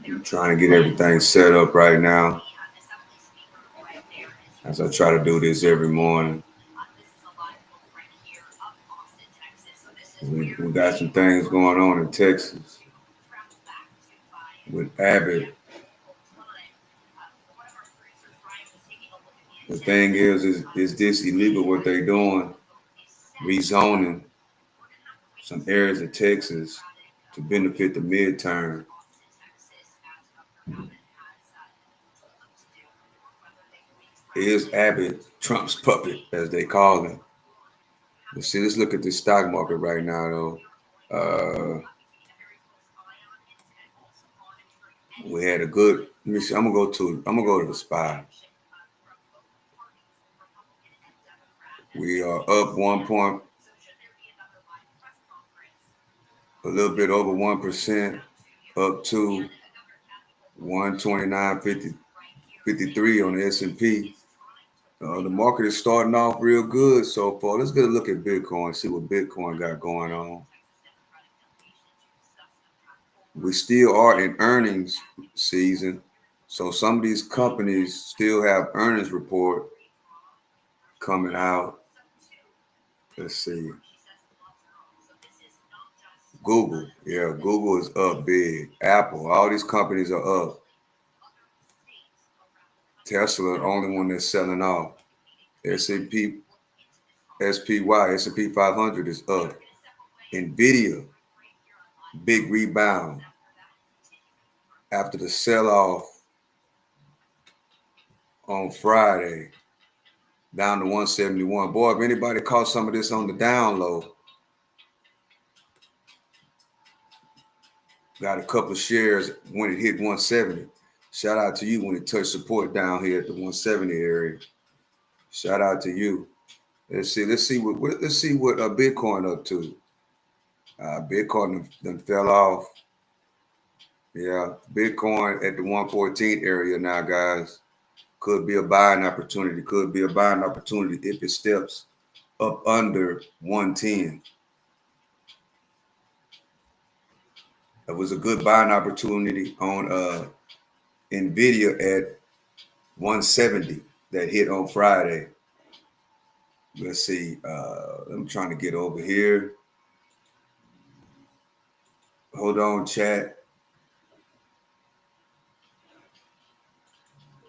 I'm trying to get everything set up right now as I try to do this every morning. We got some things going on in Texas with Abbott. The thing is this illegal what they doing? Rezoning some areas of Texas to benefit the midterm. Is Abbott Trump's puppet, as they call him? Let's see. Let's look at the stock market right now, though. We had a good. Let me see. I'm gonna go to the SPY. We are up a little bit over 1%, up to 129.53 on the S&P. The market is starting off real good so far. Let's get a look at Bitcoin, see what Bitcoin got going on. We still are in earnings season, so some of these companies still have earnings report coming out. Let's see. Google, yeah, Google is up big. Apple, all these companies are up. Tesla, the only one that's selling off. S&P 500 is up. NVIDIA, big rebound after the sell-off on Friday, down to 171. Boy, if anybody caught some of this on the down low, got a couple of shares when it hit 170. Shout out to you when it touched support down here at the 170 area. Shout out to you. Let's see what Bitcoin up to. Bitcoin done fell off. Yeah, Bitcoin at the 114 area now, guys. Could be a buying opportunity. Could be a buying opportunity if it steps up under 110. It was a good buying opportunity on NVIDIA at 170 that hit on Friday. Let's see. I'm trying to get over here. Hold on, chat.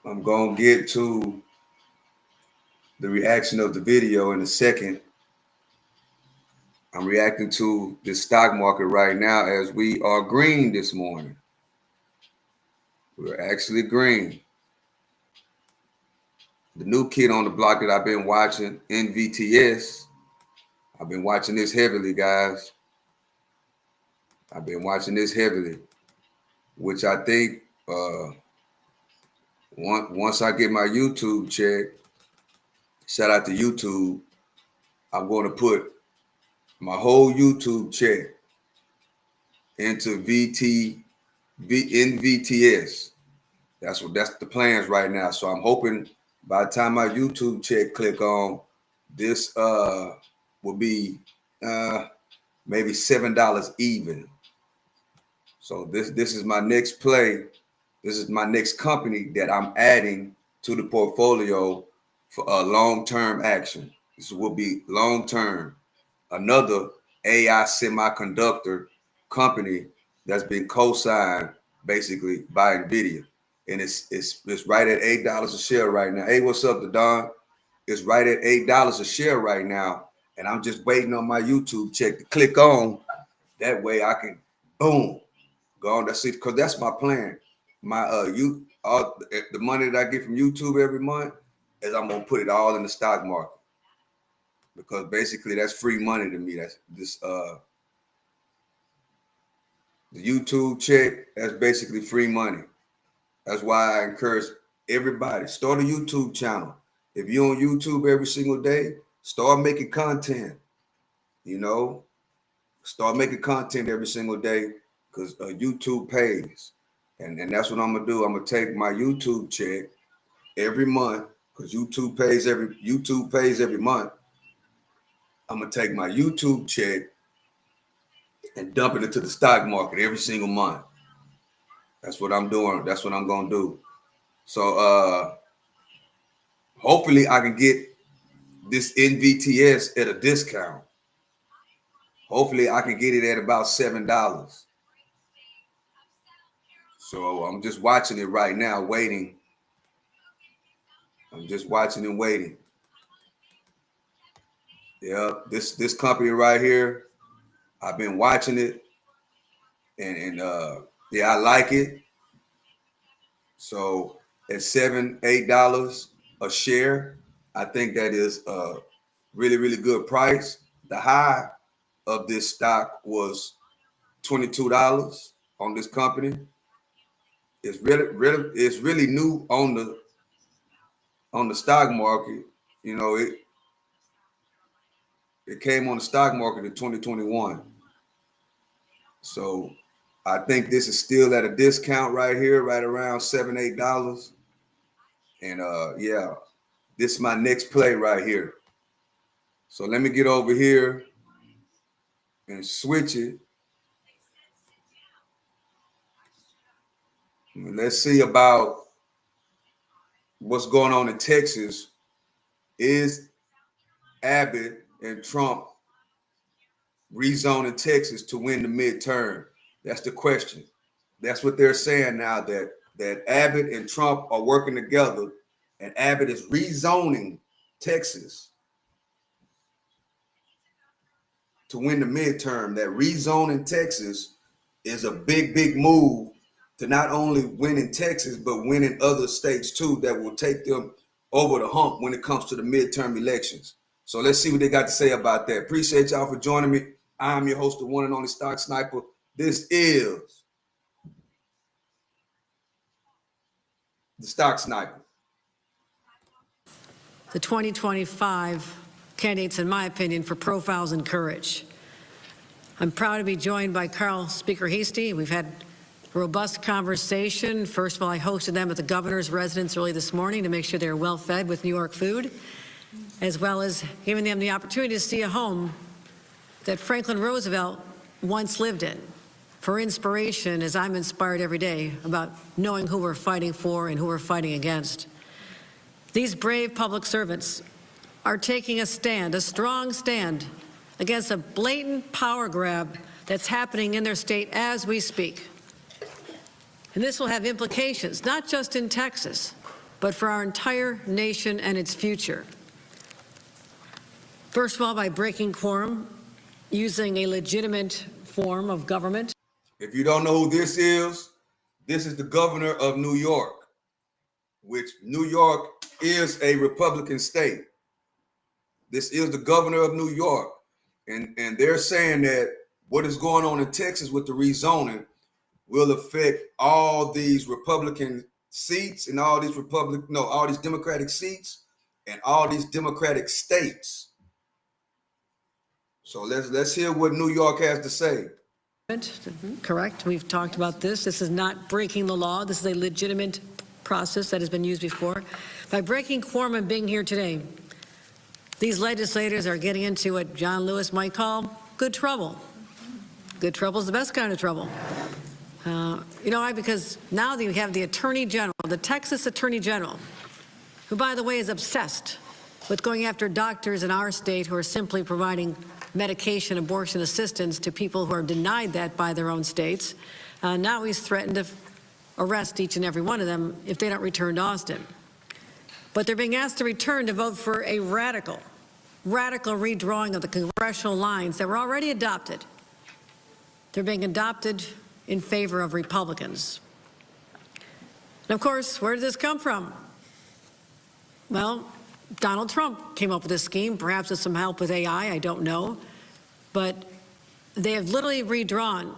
I'm going to get to the reaction of the video in a second. I'm reacting to the stock market right now as we are green this morning. We're actually green. The new kid on the block that I've been watching, NVTS. I've been watching this heavily, guys. I've been watching this heavily, which I think once I get my YouTube check, shout out to YouTube, I'm going to put my whole YouTube check into NVTS. That's the plans right now. So I'm hoping by the time my YouTube check click on, this will be maybe $7 even. So this is my next play. This is my next company that I'm adding to the portfolio for a long-term action. This will be long-term. Another AI semiconductor company that's been co-signed basically by NVIDIA. And it's right at $8 a share right now. Hey, what's up, Don? It's right at $8 a share right now. And I'm just waiting on my YouTube check to click on. That way I can, boom, go on. That's it, because that's my plan. My the money that I get from YouTube every month is I'm gonna put it all in the stock market, because basically that's free money to me. That's this the YouTube check, that's basically free money. That's why I encourage everybody, start a YouTube channel. If you're on YouTube every single day, start making content. Start making content every single day, because YouTube pays. And that's what I'm gonna do. I'm gonna take my YouTube check every month, because YouTube pays every month. I'm gonna take my YouTube check and dump it into the stock market every single month. That's what I'm doing. That's what I'm gonna do. So hopefully I can get this NVTS at a discount. Hopefully I can get it at about $7. So I'm just watching it right now, waiting. I'm just watching and waiting. Yeah, this company right here, I've been watching it, and yeah, I like it. So at $7-8 a share, I think that is a really, really good price. The high of this stock was $22 on this company. It's really new on the stock market. You know, it came on the stock market in 2021. So I think this is still at a discount right here, right around $7-8. And yeah, this is my next play right here. So let me get over here and switch it. Let's see about what's going on in Texas. Is Abbott and Trump rezoning Texas to win the midterm? That's the question. That's what they're saying now, that Abbott and Trump are working together, and Abbott is rezoning Texas to win the midterm. That rezoning Texas is a big, big move to not only win in Texas, but win in other states too, that will take them over the hump when it comes to the midterm elections. So let's see what they got to say about that. Appreciate y'all for joining me. I'm your host, the one and only Stock Sniper. This is the Stock Sniper. The 2025 candidates, in my opinion, for profiles and courage. I'm proud to be joined by Carl Speaker Hasty. We've had a robust conversation. First of all, I hosted them at the governor's residence early this morning to make sure they're well fed with New York food, as well as giving them the opportunity to see a home that Franklin Roosevelt once lived in, for inspiration, as I'm inspired every day about knowing who we're fighting for and who we're fighting against. These brave public servants are taking a stand, a strong stand, against a blatant power grab that's happening in their state as we speak. And this will have implications, not just in Texas, but for our entire nation and its future. First of all, by breaking quorum, using a legitimate form of government. If you don't know who this is the governor of New York, which New York is a Republican state. This is the governor of New York. And they're saying that what is going on in Texas with the rezoning will affect all these Republican seats and all these Democratic seats and all these Democratic states. So let's hear what New York has to say. Correct. We've talked about this. This is not breaking the law. This is a legitimate process that has been used before. By breaking quorum and being here today, these legislators are getting into what John Lewis might call good trouble. Good trouble is the best kind of trouble. You know why? Because now you have the Attorney General, the Texas Attorney General, who, by the way, is obsessed with going after doctors in our state who are simply providing medication abortion assistance to people who are denied that by their own states. Now he's threatened to arrest each and every one of them if they don't return to Austin. But they're being asked to return to vote for a radical redrawing of the congressional lines that were already adopted. They're being adopted in favor of Republicans. And of course, where did this come from? Well, Donald Trump came up with this scheme, perhaps with some help with AI, I don't know. But they have literally redrawn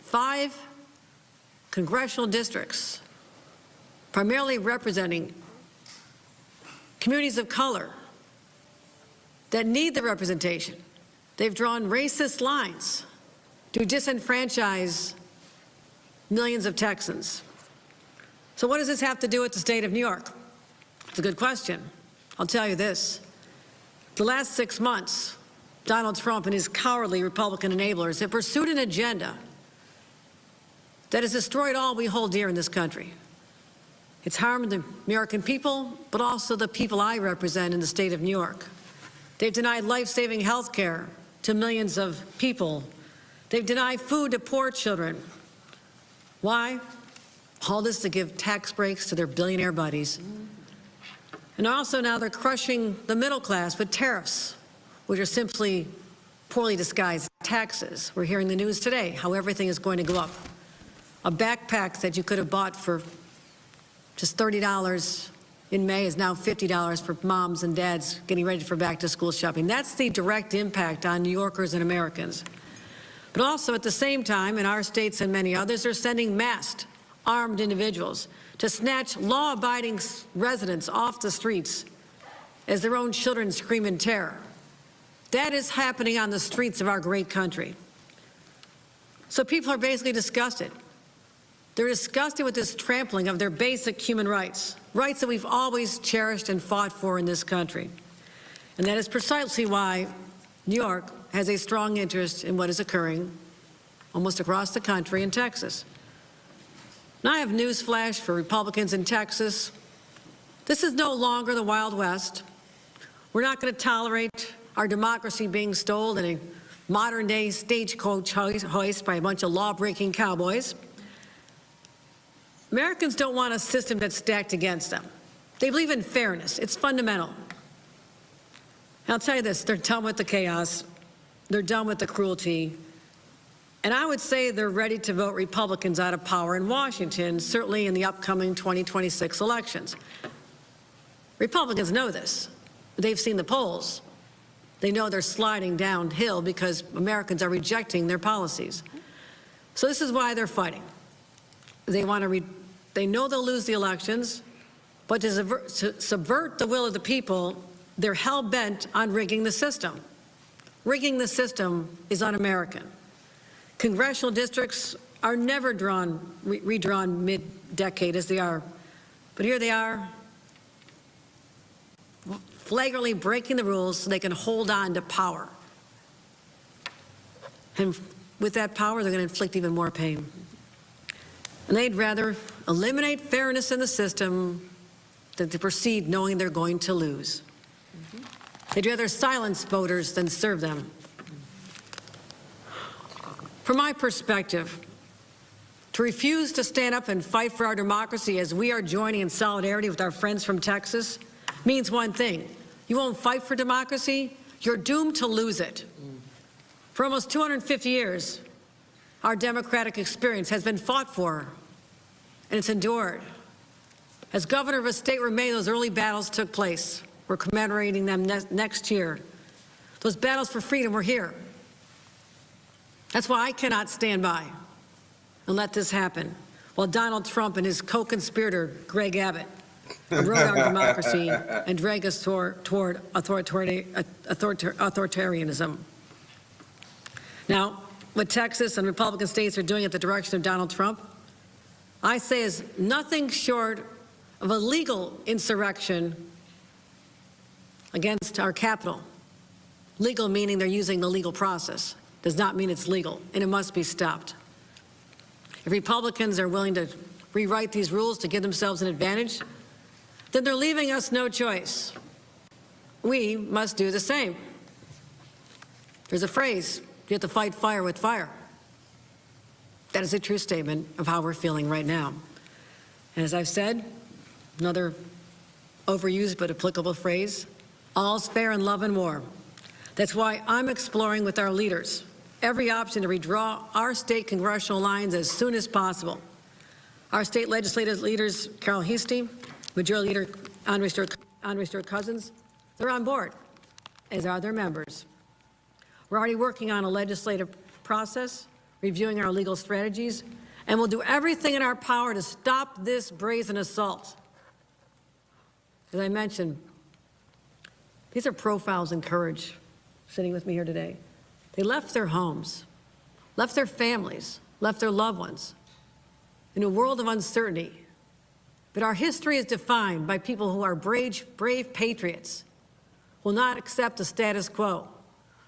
5 congressional districts, primarily representing communities of color that need the representation. They've drawn racist lines to disenfranchise millions of Texans. So what does this have to do with the state of New York? It's a good question. I'll tell you this. The last 6 months, Donald Trump and his cowardly Republican enablers have pursued an agenda that has destroyed all we hold dear in this country. It's harmed the American people, but also the people I represent in the state of New York. They've denied life-saving health care to millions of people. They've denied food to poor children. Why? All this to give tax breaks to their billionaire buddies. And also now they're crushing the middle class with tariffs, which are simply poorly disguised taxes. We're hearing the news today how everything is going to go up. A backpack that you could have bought for just $30 in May is now $50 for moms and dads getting ready for back-to-school shopping. That's the direct impact on New Yorkers and Americans. But also at the same time, in our states and many others, they're sending masked, armed individuals to snatch law-abiding residents off the streets as their own children scream in terror. That is happening on the streets of our great country. So people are basically disgusted. They're disgusted with this trampling of their basic human rights, rights that we've always cherished and fought for in this country. And that is precisely why New York has a strong interest in what is occurring almost across the country in Texas. Now I have news flash for Republicans in Texas. This is no longer the Wild West. We're not going to tolerate our democracy being stolen in a modern-day stagecoach hoist by a bunch of law-breaking cowboys. Americans don't want a system that's stacked against them. They believe in fairness. It's fundamental. And I'll tell you this, they're done with the chaos. They're done with the cruelty. And I would say they're ready to vote Republicans out of power in Washington, certainly in the upcoming 2026 elections. Republicans know this. They've seen the polls. They know they're sliding downhill because Americans are rejecting their policies. So this is why they're fighting. They know they'll lose the elections, but to subvert the will of the people, they're hell-bent on rigging the system. Rigging the system is un-American. Congressional districts are never redrawn mid-decade as they are, but here they are, flagrantly breaking the rules so they can hold on to power. And with that power, they're going to inflict even more pain. And they'd rather eliminate fairness in the system than to proceed knowing they're going to lose. They'd rather silence voters than serve them. From my perspective, to refuse to stand up and fight for our democracy as we are joining in solidarity with our friends from Texas means one thing. You won't fight for democracy, you're doomed to lose it. For almost 250 years, our democratic experience has been fought for, and it's endured. As governor of a state where many of those early battles took place, we're commemorating them next year. Those battles for freedom were here. That's why I cannot stand by and let this happen, while Donald Trump and his co-conspirator, Greg Abbott, erode our democracy and drag us toward authoritarianism. Now, what Texas and Republican states are doing at the direction of Donald Trump, I say is nothing short of a legal insurrection against our capital. Legal meaning they're using the legal process. Does not mean it's legal, and it must be stopped. If Republicans are willing to rewrite these rules to give themselves an advantage, then they're leaving us no choice. We must do the same. There's a phrase, you have to fight fire with fire. That is a true statement of how we're feeling right now. And as I've said, another overused but applicable phrase, all's fair in love and war. That's why I'm exploring with our leaders every option to redraw our state congressional lines as soon as possible. Our state legislative leaders, Carol Heastie, Majority Leader Andre Stewart-Cousins, they're on board, as are their members. We're already working on a legislative process, reviewing our legal strategies, and we'll do everything in our power to stop this brazen assault. As I mentioned, these are profiles in courage sitting with me here today. They left their homes, left their families, left their loved ones in a world of uncertainty. But our history is defined by people who are brave patriots, who will not accept the status quo,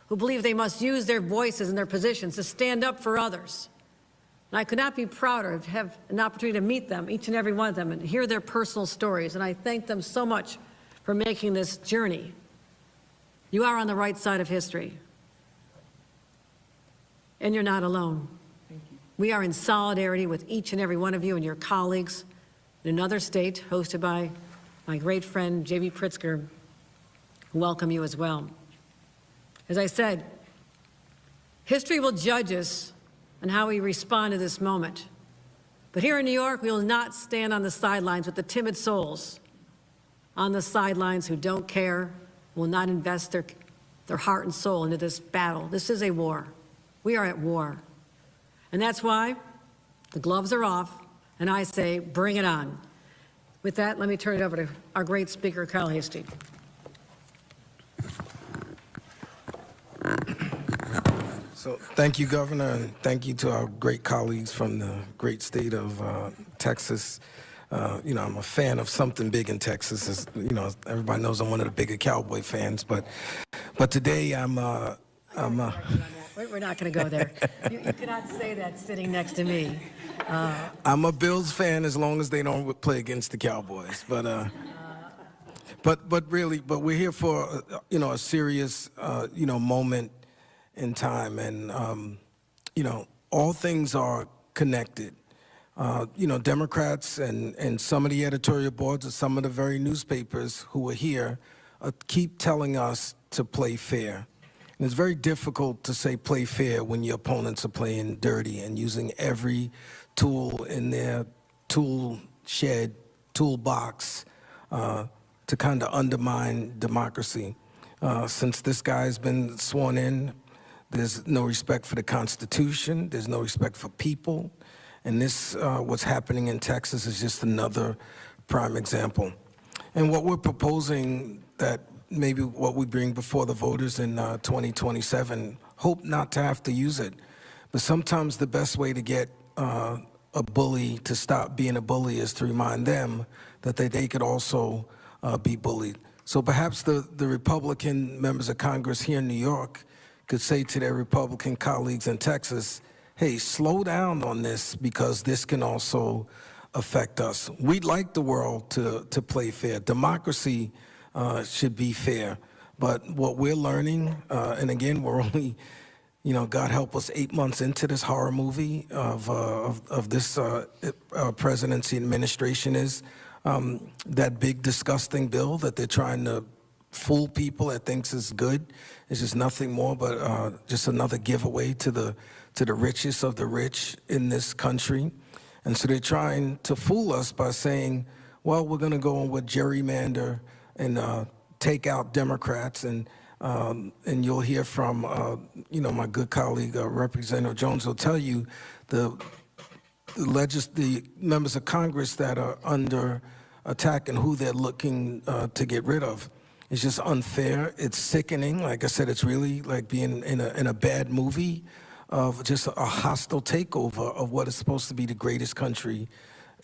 who believe they must use their voices and their positions to stand up for others. And I could not be prouder to have an opportunity to meet them, each and every one of them, and hear their personal stories. And I thank them so much for making this journey. You are on the right side of history. And you're not alone. We are in solidarity with each and every one of you and your colleagues in another state, hosted by my great friend, J.B. Pritzker, who welcome you as well. As I said, history will judge us on how we respond to this moment. But here in New York, we will not stand on the sidelines with the timid souls on the sidelines who don't care, will not invest their heart and soul into this battle. This is a war. We are at war. And that's why the gloves are off, and I say, bring it on. With that, let me turn it over to our great speaker, Kyle Hasty. So thank you, Governor, and thank you to our great colleagues from the great state of Texas. You know, I'm a fan of something big in Texas. As, you know, everybody knows I'm one of the bigger Cowboy fans, but today I'm We're not going to go there. You cannot say that sitting next to me. I'm a Bills fan as long as they don't play against the Cowboys. But we're here for you know, a serious you know, moment in time, and you know, all things are connected. You know, Democrats and some of the editorial boards of some of the very newspapers who are here keep telling us to play fair. And it's very difficult to say play fair when your opponents are playing dirty and using every tool in their tool shed, toolbox to kind of undermine democracy. Since this guy's been sworn in, there's no respect for the Constitution, there's no respect for people, and this, what's happening in Texas is just another prime example. And what we're proposing, that maybe what we bring before the voters in 2027, hope not to have to use it. But sometimes the best way to get a bully to stop being a bully is to remind them that they could also be bullied. So perhaps the Republican members of Congress here in New York could say to their Republican colleagues in Texas, hey, slow down on this, because this can also affect us. We'd like the world to play fair. Democracy should be fair. But what we're learning, and again, we're only, you know, God help us, 8 months into this horror movie of this presidency administration, is that big disgusting bill that they're trying to fool people that thinks is good. It's just nothing more but just another giveaway to the richest of the rich in this country. And so they're trying to fool us by saying, well, we're going to go on with gerrymander and take out Democrats, and you'll hear from you know, my good colleague Representative Jones will tell you the members of Congress that are under attack and who they're looking to get rid of. It's just unfair. It's sickening. Like I said, it's really like being in a bad movie of just a hostile takeover of what is supposed to be the greatest country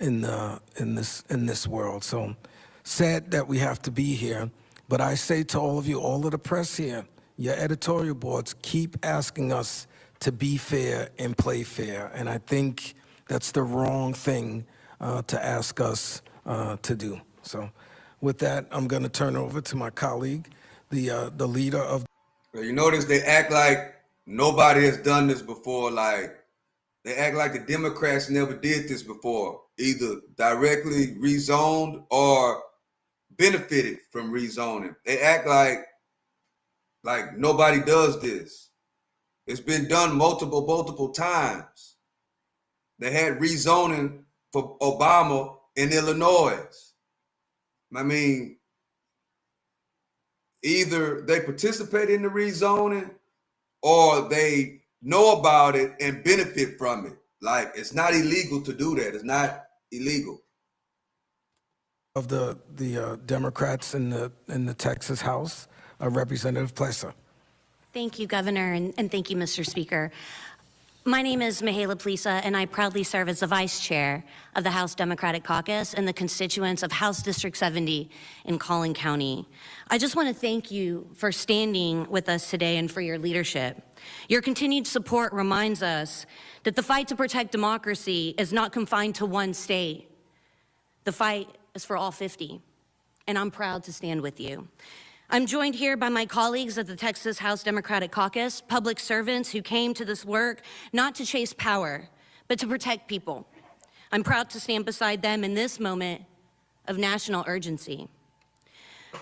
in this world. So sad that we have to be here. But I say to all of you, all of the press here, your editorial boards, keep asking us to be fair and play fair. And I think that's the wrong thing to ask us to do. So with that, I'm going to turn over to my colleague, the leader of. Well, you notice they act like nobody has done this before. Like they act like the Democrats never did this before, either directly rezoned or benefited from rezoning. They act like nobody does this. It's been done multiple times. They had rezoning for Obama in Illinois. I mean, either they participate in the rezoning or they know about it and benefit from it. Like, it's not illegal to do that. It's not illegal. Of the Democrats in the Texas House, Representative Plesser. Thank you, Governor, and thank you, Mr. Speaker. My name is Mihaela Plisa, and I proudly serve as the Vice Chair of the House Democratic Caucus and the constituents of House District 70 in Collin County. I just want to thank you for standing with us today and for your leadership. Your continued support reminds us that the fight to protect democracy is not confined to one state. The fight is for all 50, and I'm proud to stand with you. I'm joined here by my colleagues at the Texas House Democratic Caucus, public servants who came to this work not to chase power, but to protect people. I'm proud to stand beside them in this moment of national urgency.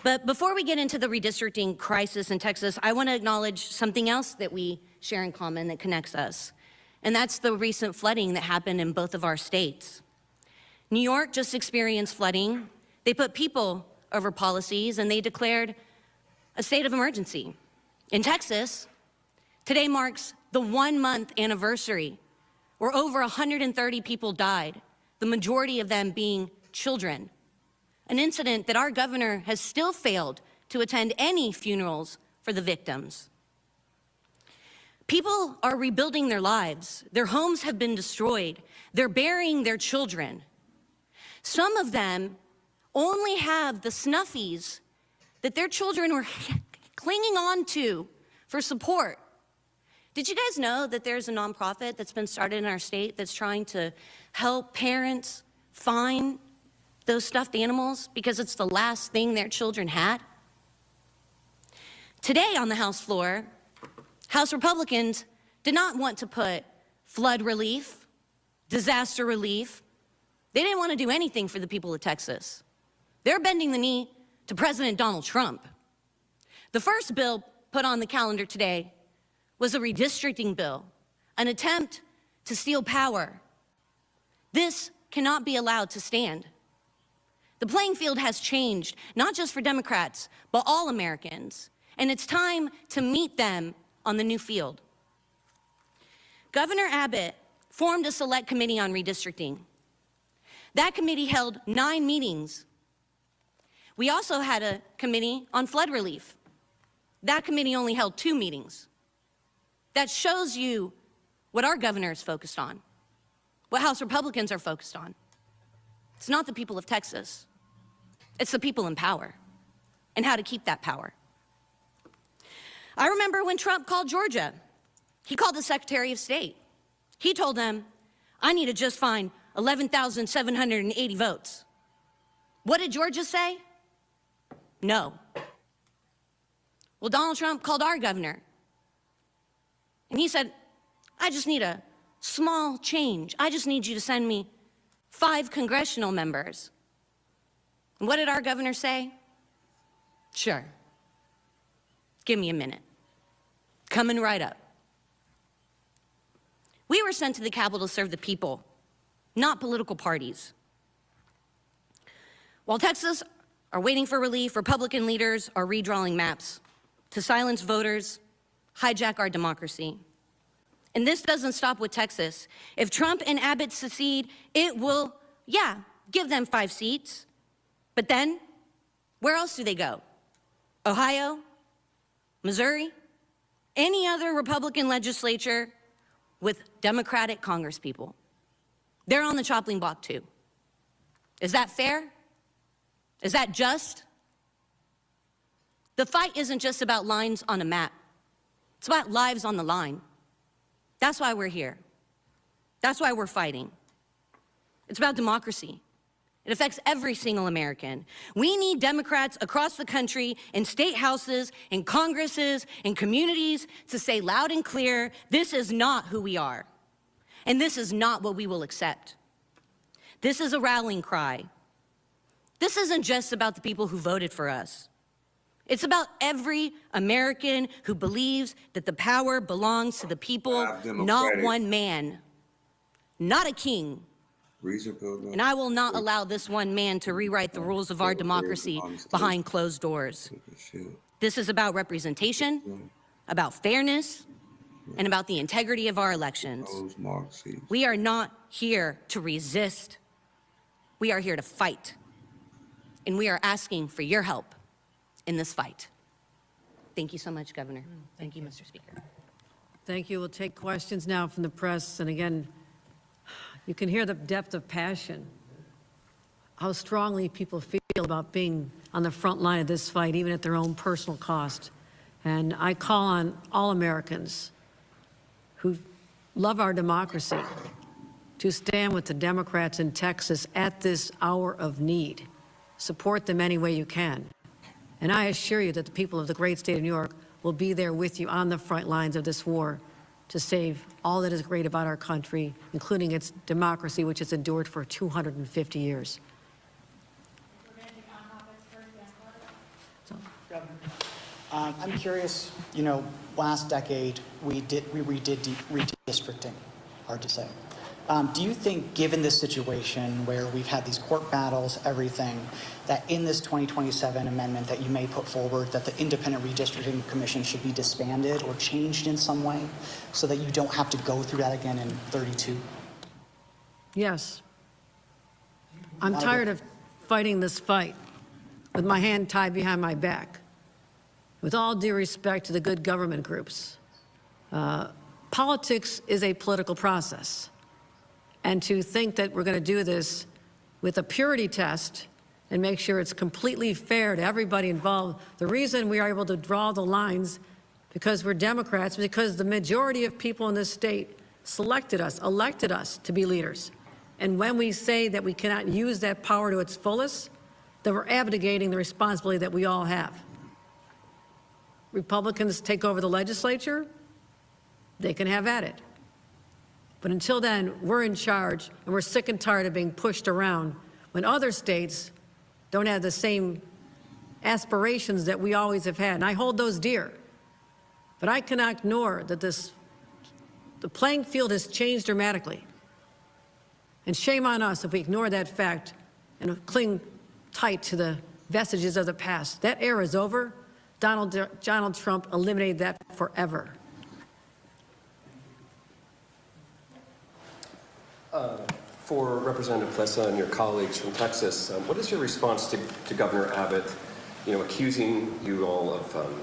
But before we get into the redistricting crisis in Texas, I want to acknowledge something else that we share in common that connects us, and that's the recent flooding that happened in both of our states. New York just experienced flooding. They put people over policies, and they declared a state of emergency. In Texas, today marks the 1-month anniversary where over 130 people died, the majority of them being children. An incident that our governor has still failed to attend any funerals for the victims. People are rebuilding their lives. Their homes have been destroyed. They're burying their children. Some of them only have the snuffies that their children were clinging on to for support. Did you guys know that there's a nonprofit that's been started in our state that's trying to help parents find those stuffed animals because it's the last thing their children had? Today on the House floor, House Republicans did not want to put flood relief, disaster relief. They didn't want to do anything for the people of Texas. They're bending the knee to President Donald Trump. The first bill put on the calendar today was a redistricting bill, an attempt to steal power. This cannot be allowed to stand. The playing field has changed, not just for Democrats, but all Americans, and it's time to meet them on the new field. Governor Abbott formed a select committee on redistricting. That committee held 9 meetings. We also had a committee on flood relief. That committee only held 2 meetings. That shows you what our governor is focused on, what House Republicans are focused on. It's not the people of Texas. It's the people in power and how to keep that power. I remember when Trump called Georgia. He called the Secretary of State. He told them, I need to just find 11,780 votes. What did Georgia say? No. Well, Donald Trump called our governor, and he said, I just need a small change. I just need you to send me 5 congressional members. And what did our governor say? Sure. Give me a minute. Coming right up. We were sent to the Capitol to serve the people, not political parties. While Texas are waiting for relief, Republican leaders are redrawing maps to silence voters, hijack our democracy. And this doesn't stop with Texas. If Trump and Abbott secede, it will, give them 5 seats. But then, where else do they go? Ohio? Missouri? Any other Republican legislature with Democratic congresspeople? They're on the chopping block too. Is that fair? Is that just? The fight isn't just about lines on a map. It's about lives on the line. That's why we're here. That's why we're fighting. It's about democracy. It affects every single American. We need Democrats across the country, in state houses, in Congresses, in communities, to say loud and clear, this is not who we are. And this is not what we will accept. This is a rallying cry. This isn't just about the people who voted for us. It's about every American who believes that the power belongs to the people, not one man, not a king. And I will not allow this one man to rewrite the rules of our democracy behind closed doors. This is about representation, about fairness, and about the integrity of our elections. We are not here to resist. We are here to fight. And we are asking for your help in this fight. Thank you so much, Governor. Thank you, Mr. Speaker. Thank you. We'll take questions now from the press. And again, you can hear the depth of passion, how strongly people feel about being on the front line of this fight, even at their own personal cost. And I call on all Americans who love our democracy to stand with the Democrats in Texas at this hour of need. Support them any way you can. And I assure you that the people of the great state of New York will be there with you on the front lines of this war to save all that is great about our country, including its democracy, which has endured for 250 years. I'm curious, last decade we redid redistricting, hard to say. Do you think, given this situation where we've had these court battles, everything, that in this 2027 amendment that you may put forward, that the Independent Redistricting Commission should be disbanded or changed in some way so that you don't have to go through that again in 32? Yes. I'm tired of fighting this fight with my hand tied behind my back. With all due respect to the good government groups, politics is a political process. And to think that we're going to do this with a purity test and make sure it's completely fair to everybody involved. The reason we are able to draw the lines because we're Democrats, because the majority of people in this state selected us, elected us to be leaders. And when we say that we cannot use that power to its fullest, then we're abdicating the responsibility that we all have. Republicans take over the legislature, they can have at it. But until then, we're in charge, and we're sick and tired of being pushed around when other states don't have the same aspirations that we always have had. And I hold those dear. But I cannot ignore that the playing field has changed dramatically. And shame on us if we ignore that fact and cling tight to the vestiges of the past. That era is over. Donald Trump eliminated that forever. For Representative Plessa and your colleagues from Texas, what is your response to Governor Abbott, accusing you all of,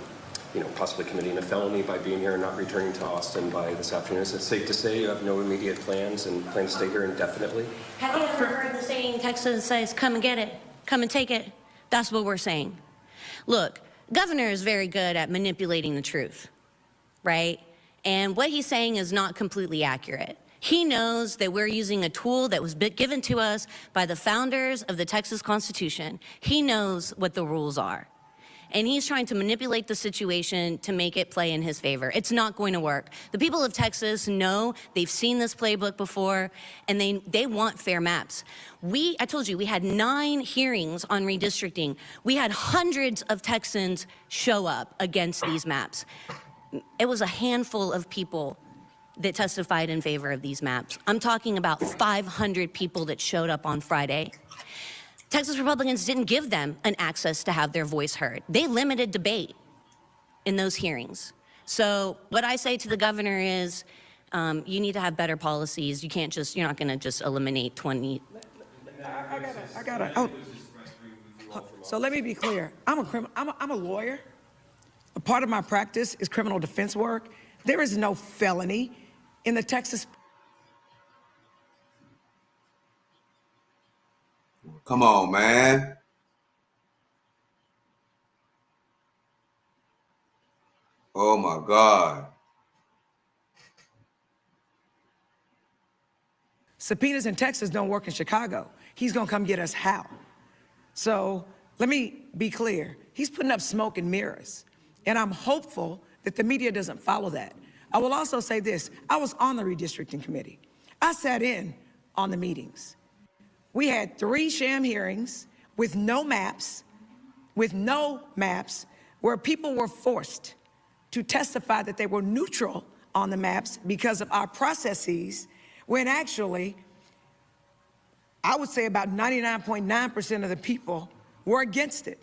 possibly committing a felony by being here and not returning to Austin by this afternoon? Is it safe to say you have no immediate plans and plan to stay here indefinitely? Have you ever heard the saying, Texas says, come and get it, come and take it? That's what we're saying. Look, Governor is very good at manipulating the truth, right? And what he's saying is not completely accurate. He knows that we're using a tool that was given to us by the founders of the Texas Constitution. He knows what the rules are. And he's trying to manipulate the situation to make it play in his favor. It's not going to work. The people of Texas know, they've seen this playbook before, and they want fair maps. I told you, we had 9 hearings on redistricting. We had hundreds of Texans show up against these maps. It was a handful of people that testified in favor of these maps. I'm talking about 500 people that showed up on Friday. Texas Republicans didn't give them an access to have their voice heard. They limited debate in those hearings. So what I say to the governor is, you need to have better policies. You're not gonna just eliminate 20. So let me be clear. I'm a lawyer. A part of my practice is criminal defense work. There is no felony in the Texas. Come on, man. Oh my God. Subpoenas in Texas don't work in Chicago. He's gonna come get us how? So let me be clear. He's putting up smoke and mirrors. And I'm hopeful that the media doesn't follow that. I will also say this. I was on the redistricting committee. I sat in on the meetings. We had 3 sham hearings with no maps, where people were forced to testify that they were neutral on the maps because of our processes, when actually, I would say about 99.9% of the people were against it.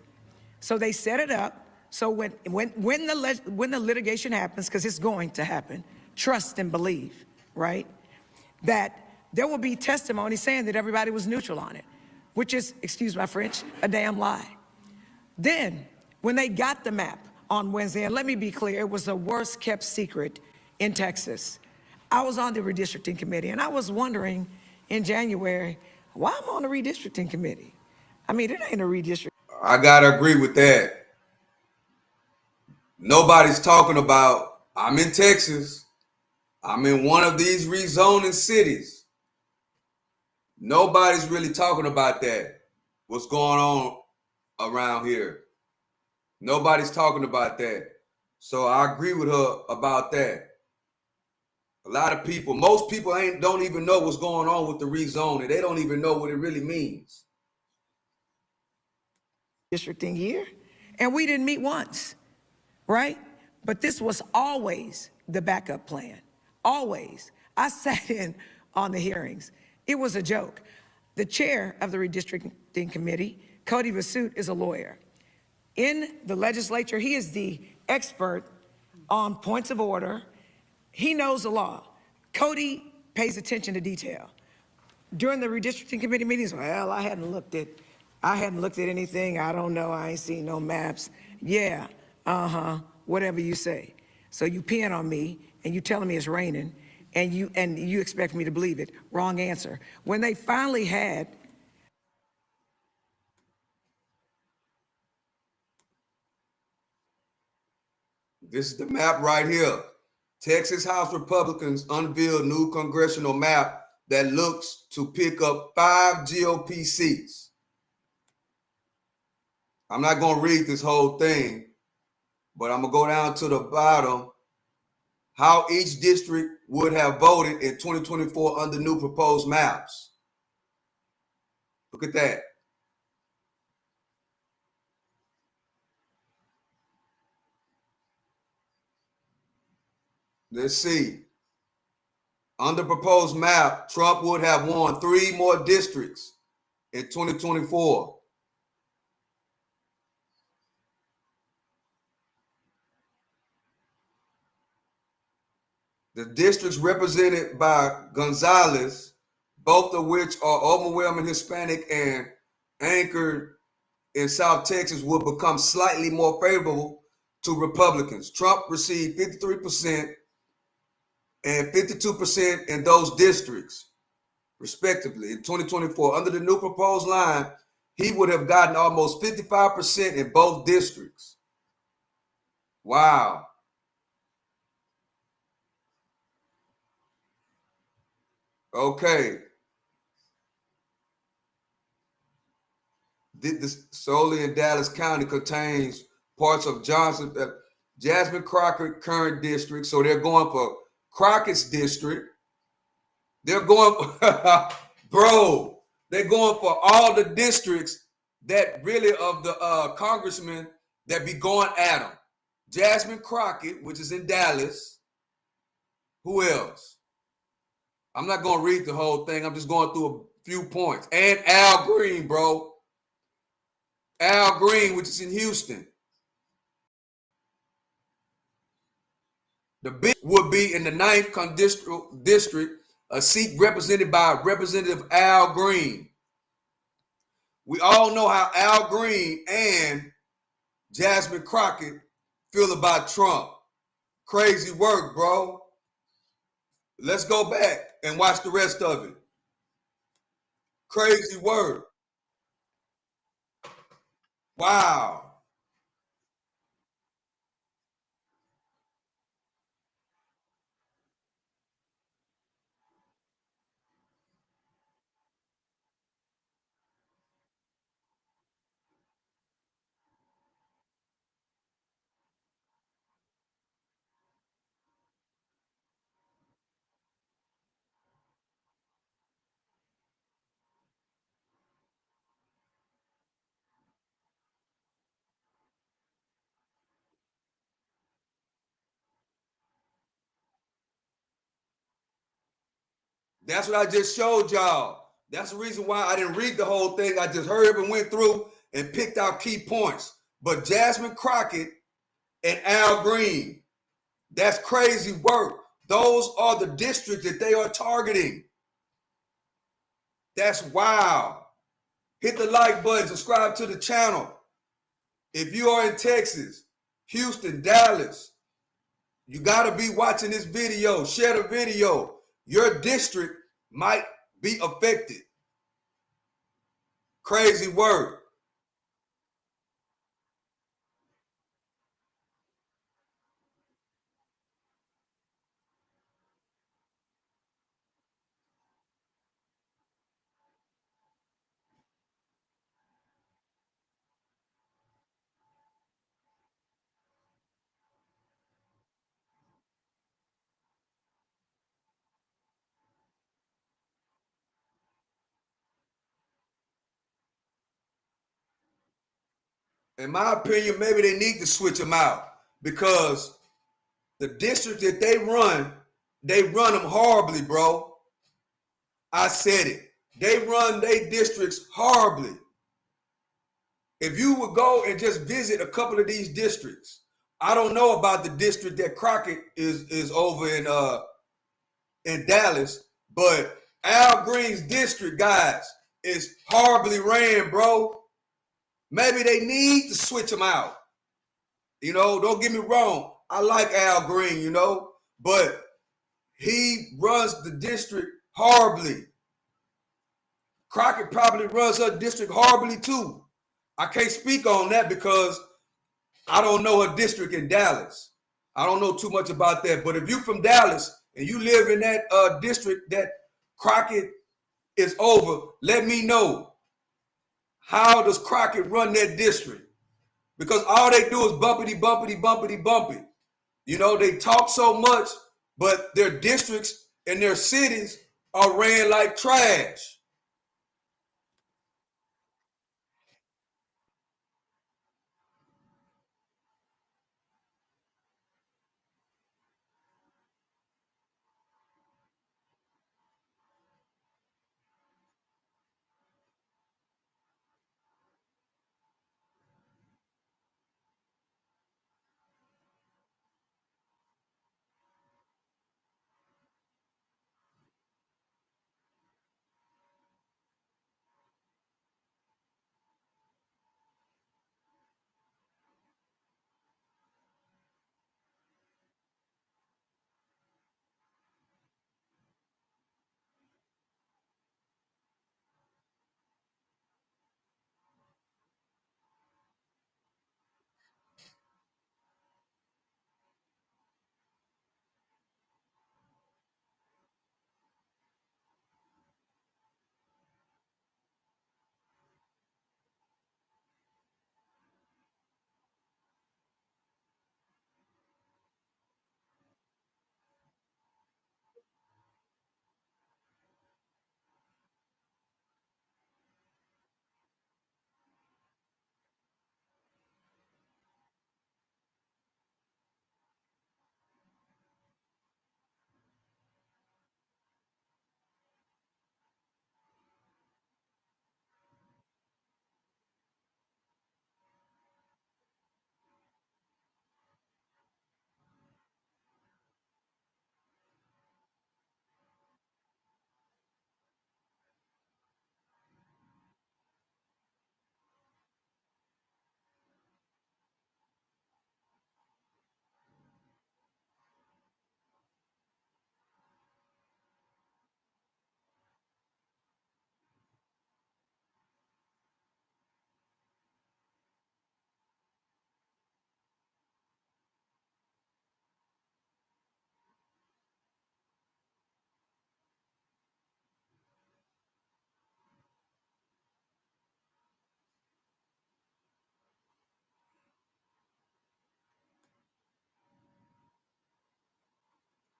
So they set it up. So when the litigation happens, because it's going to happen, trust and believe, right? That there will be testimony saying that everybody was neutral on it, which is, excuse my French, a damn lie. Then, when they got the map on Wednesday, and let me be clear, it was the worst kept secret in Texas. I was on the redistricting committee, and I was wondering in January, why I'm on the redistricting committee? I mean, it ain't a redistricting. I gotta agree with that. Nobody's talking about, I'm in Texas. I'm in one of these rezoning cities. Nobody's really talking about that. What's going on around here? Nobody's talking about that. So I agree with her about that. A lot of people, most people don't even know what's going on with the rezoning. They don't even know what it really means. Districting year, and we didn't meet once, right? But this was always the backup plan, always. I sat in on the hearings. It was a joke. The chair of the redistricting committee, Cody Vasut, is a lawyer. In the legislature, he is the expert on points of order. He knows the law. Cody pays attention to detail. During the redistricting committee meetings, well, I hadn't looked at anything. I don't know. I ain't seen no maps. Yeah, whatever you say. So you peeing on me and you telling me it's raining and you expect me to believe it. Wrong answer. When they finally had This is the map right here. Texas House Republicans unveiled new congressional map that looks to pick up 5 GOP seats. I'm not going to read this whole thing, but I'm going to go down to the bottom. How each district would have voted in 2024 under new proposed maps. Look at that. Let's see. Under proposed map, Trump would have won 3 more districts in 2024. The districts represented by Gonzalez, both of which are overwhelming Hispanic and anchored in South Texas, will become slightly more favorable to Republicans. Trump received 53% and 52% in those districts, respectively, in 2024. Under the new proposed line, he would have gotten almost 55% in both districts. Wow. Okay. This solely in Dallas County contains parts of Jasmine Crockett current district. So they're going for Crockett's district. They're going, bro, they're going for all the districts that really of the congressmen that be going at them. Jasmine Crockett, which is in Dallas. Who else? I'm not going to read the whole thing. I'm just going through a few points. And Al Green, bro. Al Green, which is in Houston. The big would be in the 9th district, a seat represented by Representative Al Green. We all know how Al Green and Jasmine Crockett feel about Trump. Crazy work, bro. Let's go back and watch the rest of it. Crazy work. Wow. That's what I just showed y'all. That's the reason why I didn't read the whole thing. I just hurried up and went through and picked out key points. But Jasmine Crockett and Al Green, that's crazy work. Those are the districts that they are targeting. That's wild. Hit the like button, subscribe to the channel. If you are in Texas, Houston, Dallas, You got to be watching this video. Share the video. Your district might be affected. Crazy word. In my opinion, maybe they need to switch them out because the district that they run them horribly, bro. I said it. They run their districts horribly. If you would go and just visit a couple of these districts, I don't know about the district that Crockett is over in Dallas, but Al Green's district, guys, is horribly ran, bro. Maybe they need to switch them out. You know, don't get me wrong. I like Al Green, you know, but he runs the district horribly. Crockett probably runs her district horribly too. I can't speak on that because I don't know her district in Dallas. I don't know too much about that. But if you're from Dallas and you live in that district that Crockett is over, let me know. How does Crockett run that district? Because all they do is bumpity, bumpity, bumpity, bumpy. You know, they talk so much, but their districts and their cities are ran like trash.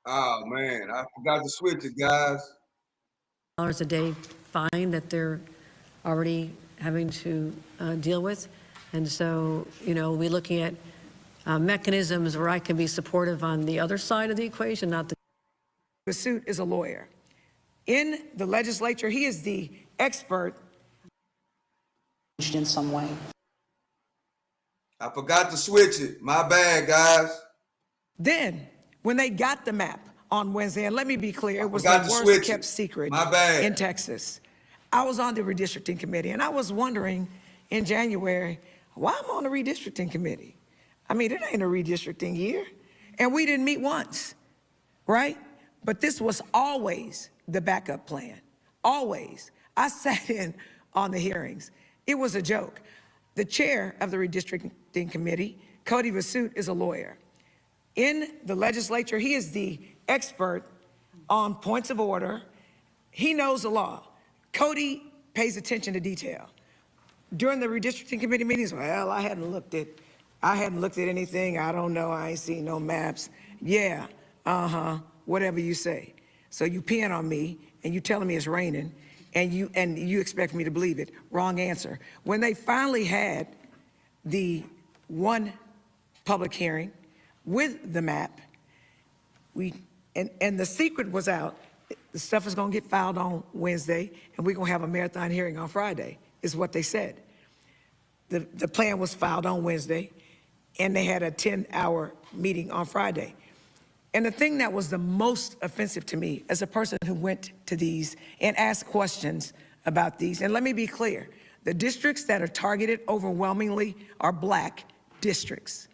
Oh man, I forgot to switch it, guys. Dollars a day fine that they're already having to deal with. And so, you know, we're looking at mechanisms where I can be supportive on the other side of the equation, not the Pursuit is a lawyer. In the legislature, he is the expert. In some way. I forgot to switch it. My bad, guys. Then, when they got the map on Wednesday, and let me be clear, it was the forgot to switch worst it. kept secret My bad. in Texas. I was on the redistricting committee, and I was wondering in January, why I'm on the redistricting committee? I mean, it ain't a redistricting year. And we didn't meet once, right? But this was always the backup plan, always. I sat in on the hearings. It was a joke. The chair of the redistricting committee, Cody Vasut, is a lawyer. In the legislature, he is the expert on points of order. He knows the law. Cody pays attention to detail. During the redistricting committee meetings, well, I hadn't looked at anything. I don't know. I ain't seen no maps. Yeah, whatever you say. So you peeing on me and you telling me it's raining and you expect me to believe it. Wrong answer. When they finally had the one public hearing with the map, and the secret was out. The stuff is going to get filed on Wednesday, and we're going to have a marathon hearing on Friday, is what they said. The plan was filed on Wednesday, and they had a 10-hour meeting on Friday. And the thing that was the most offensive to me as a person who went to these and asked questions about these, and let me be clear, the districts that are targeted overwhelmingly are black districts,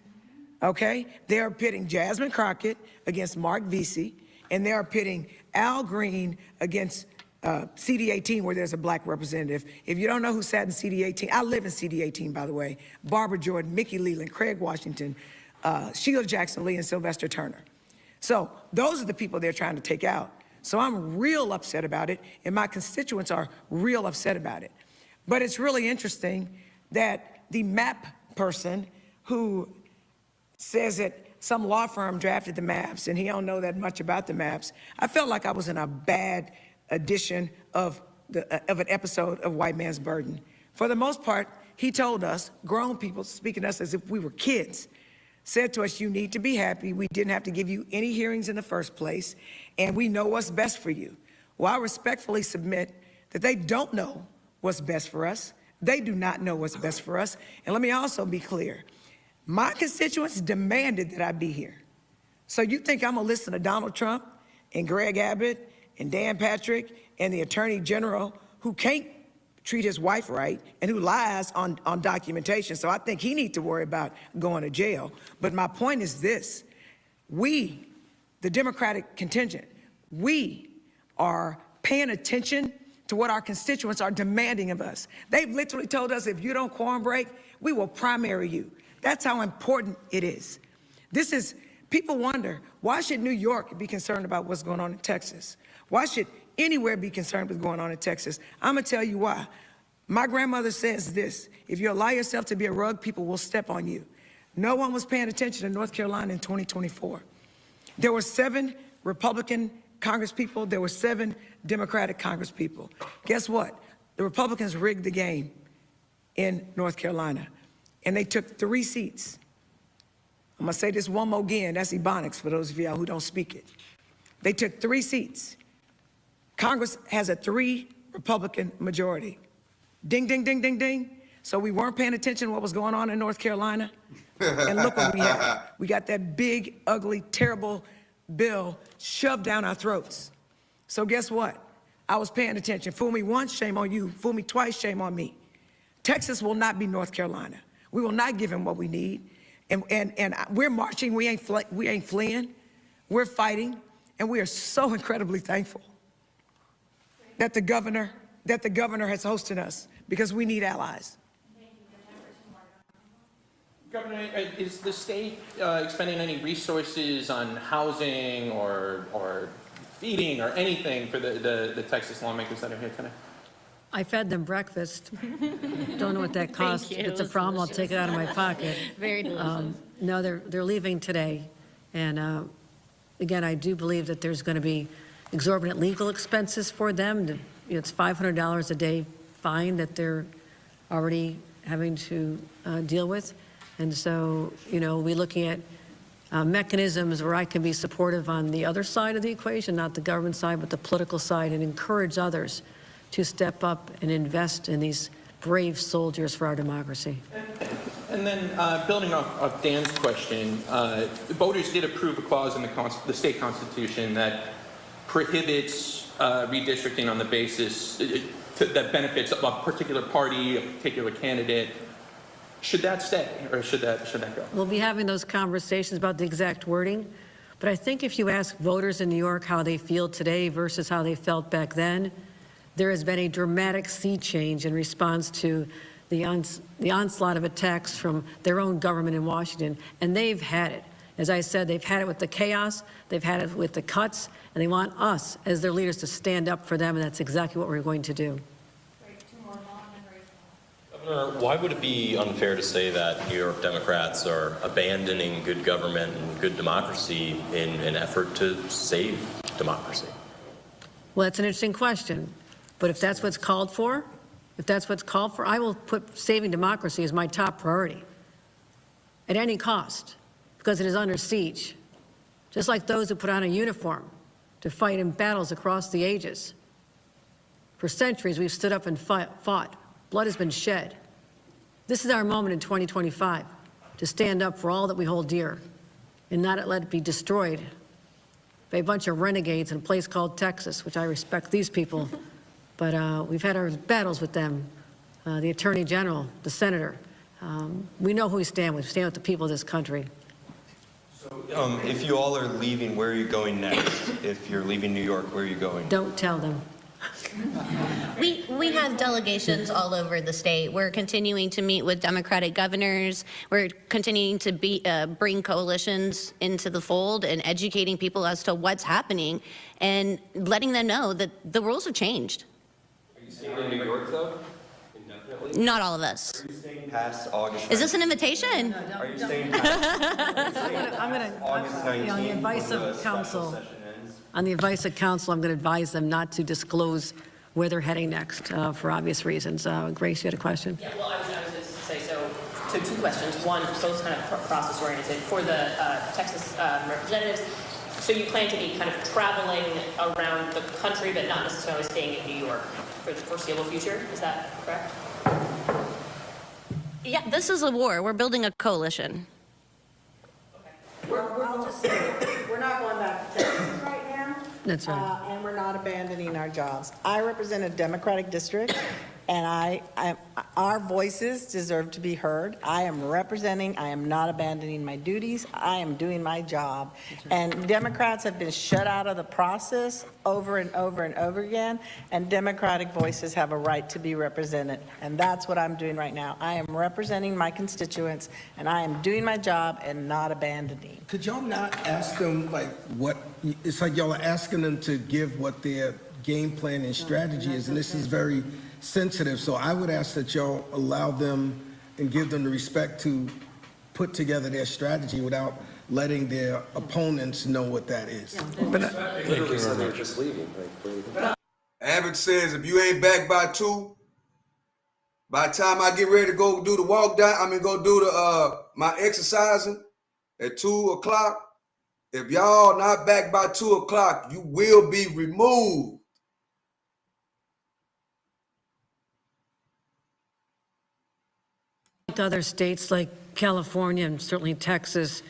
okay? They are pitting Jasmine Crockett against Mark Vesey, and they are pitting Al Green against CD18, where there's a black representative. If you don't know who sat in CD18, I live in CD18, by the way. Barbara Jordan, Mickey Leland, Craig Washington, Sheila Jackson Lee, and Sylvester Turner. So those are the people they're trying to take out. So I'm real upset about it, and my constituents are real upset about it. But it's really interesting that the map person who says that some law firm drafted the maps and he don't know that much about the maps, I felt like I was in a bad edition of an episode of White Man's Burden. For the most part, he told us, grown people speaking to us as if we were kids, said to us, you need to be happy. We didn't have to give you any hearings in the first place, and we know what's best for you. Well, I respectfully submit that they don't know what's best for us. They do not know what's best for us. And let me also be clear. My constituents demanded that I be here. So you think I'm gonna listen to Donald Trump and Greg Abbott and Dan Patrick and the Attorney General who can't treat his wife right and who lies on documentation. So I think he needs to worry about going to jail. But my point is this: we, the Democratic contingent, we are paying attention to what our constituents are demanding of us. They've literally told us, if you don't quorum break, we will primary you. That's how important it is. This is, people wonder, why should New York be concerned about what's going on in Texas? Why should anywhere be concerned with what's going on in Texas? I'm gonna tell you why. My grandmother says this: if you allow yourself to be a rug, people will step on you. No one was paying attention to North Carolina in 2024. There were 7 Republican Congresspeople, there were 7 Democratic Congresspeople. Guess what? The Republicans rigged the game in North Carolina, and they took 3 seats. I'm gonna say this one more again, that's Ebonics for those of y'all who don't speak it. They took 3 seats. Congress has a 3 Republican majority. Ding, ding, ding, ding, ding. So we weren't paying attention to what was going on in North Carolina. And look what we had. We got that big, ugly, terrible bill shoved down our throats. So guess what? I was paying attention. Fool me once, shame on you. Fool me twice, shame on me. Texas will not be North Carolina. We will not give him what we need. And we're marching, we ain't fleeing, we're fighting, and we are so incredibly thankful that the governor has hosted us, because we need allies. Governor, is the state expending any resources on housing or feeding or anything for the Texas lawmakers that are here tonight? I fed them breakfast. Don't know what that costs. If it's a problem, I'll take it out of my pocket. Very delicious. No, they're leaving today. And again, I do believe that there's going to be exorbitant legal expenses for them. It's $500 a day fine that they're already having to deal with. And so, we're looking at mechanisms where I can be supportive on the other side of the equation, not the government side, but the political side, and encourage others to step up and invest in these brave soldiers for our democracy. And then building off Dan's question, voters did approve a clause in the state constitution that prohibits redistricting on the basis that benefits a particular party, a particular candidate. Should that stay, or should that go? We'll be having those conversations about the exact wording. But I think if you ask voters in New York how they feel today versus how they felt back then, there has been a dramatic sea change in response to the onslaught of attacks from their own government in Washington, and they've had it. As I said, they've had it with the chaos, they've had it with the cuts, and they want us as their leaders to stand up for them, and that's exactly what we're going to do. Governor, why would it be unfair to say that New York Democrats are abandoning good government and good democracy in an effort to save democracy? Well, that's an interesting question. But if that's what's called for, I will put saving democracy as my top priority at any cost, because it is under siege. Just like those who put on a uniform to fight in battles across the ages. For centuries, we've stood up and fought. Blood has been shed. This is our moment in 2025 to stand up for all that we hold dear and not let it be destroyed by a bunch of renegades in a place called Texas, which I respect these people, but we've had our battles with them, the Attorney General, the Senator. We know who we stand with. We stand with the people of this country. So, if you all are leaving, where are you going next? If you're leaving New York, where are you going? Don't tell them. We have delegations all over the state. We're continuing to meet with Democratic governors. We're continuing to bring coalitions into the fold and educating people as to what's happening and letting them know that the rules have changed. Are you staying in New York, though? Indefinitely? Not all of us. Are you staying past August? Is this an invitation? Are you staying past I'm going August 19th? on the advice of when the special counsel. session ends? On the advice of counsel, I'm going to advise them not to disclose where they're heading next for obvious reasons. Grace, you had a question? Yeah, well, I was just going to say, so two questions. One, both kind of process-oriented. For the Texas representatives, so you plan to be kind of traveling around the country, but not necessarily staying in New York for the foreseeable future. Is that correct? Yeah, this is a war. We're building a coalition. I'll just say, we're not going back to Texas right now. That's right. And we're not abandoning our jobs. I represent a Democratic district, and our voices deserve to be heard. I am representing, I am not abandoning my duties. I am doing my job. And Democrats have been shut out of the process over and over and over again, and Democratic voices have a right to be represented. And that's what I'm doing right now. I am representing my constituents, and I am doing my job and not abandoning. Could y'all not ask them, like, what, it's like y'all are asking them to give what their game plan and strategy is, and this is very sensitive, so I would ask that y'all allow them and give them the respect to put together their strategy without letting their opponents know what that is. Literally said they're just leaving. Abbott says if you ain't back by 2, by the time I get ready to go do the walk down, go do the my exercising at 2 o'clock. If y'all not back by 2 o'clock, you will be removed. Other states like California and certainly Texas,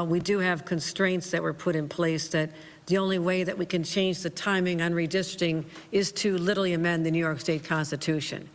we do have constraints that were put in place that the only way that we can change the timing on redistricting is to literally amend the New York State Constitution.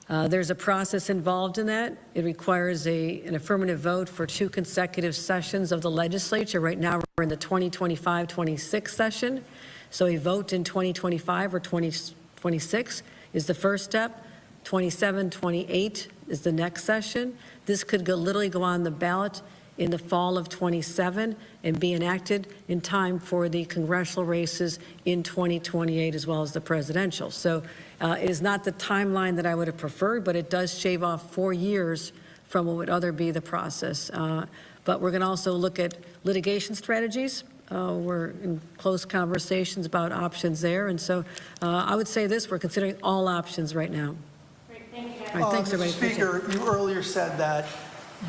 There's a process involved in that. It requires an affirmative vote for 2 consecutive sessions of the legislature. Right now, we're in the 2025-26 session. So a vote in 2025 or 2026 is the first step. 27, 28 is the next session. This could literally go on the ballot in the fall of 27 and be enacted in time for the congressional races in 2028 as well as the presidential. So it is not the timeline that I would have preferred, but it does shave off 4 years from what would other be the process. But we're going to also look at litigation strategies. We're in close conversations about options there. And so I would say this, we're considering all options right now. All right, thanks, everybody. Speaker, you earlier said that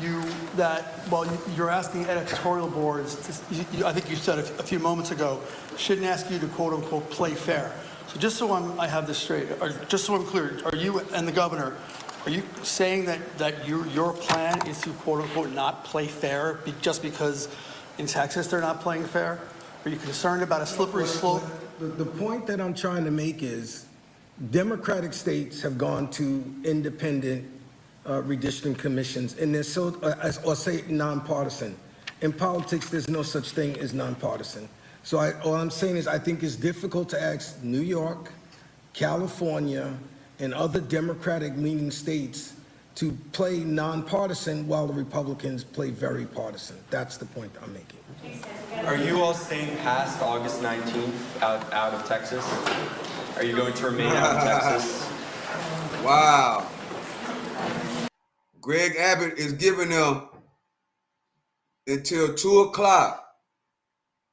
you're asking editorial boards, I think you said a few moments ago, shouldn't ask you to quote unquote play fair. So just so I have this straight, or just so I'm clear, are you and the governor, are you saying that your plan is to quote unquote not play fair just because in Texas they're not playing fair? Are you concerned about a slippery slope? The point that I'm trying to make is Democratic states have gone to independent redistricting commissions, and they're so, or say nonpartisan. In politics, there's no such thing as nonpartisan. So all I'm saying is I think it's difficult to ask New York, California, and other Democratic-leaning states to play nonpartisan while the Republicans play very partisan. That's the point I'm making. Are you all staying past August 19th out of Texas? Are you going to remain out of Texas? Wow. Greg Abbott is giving them until 2 o'clock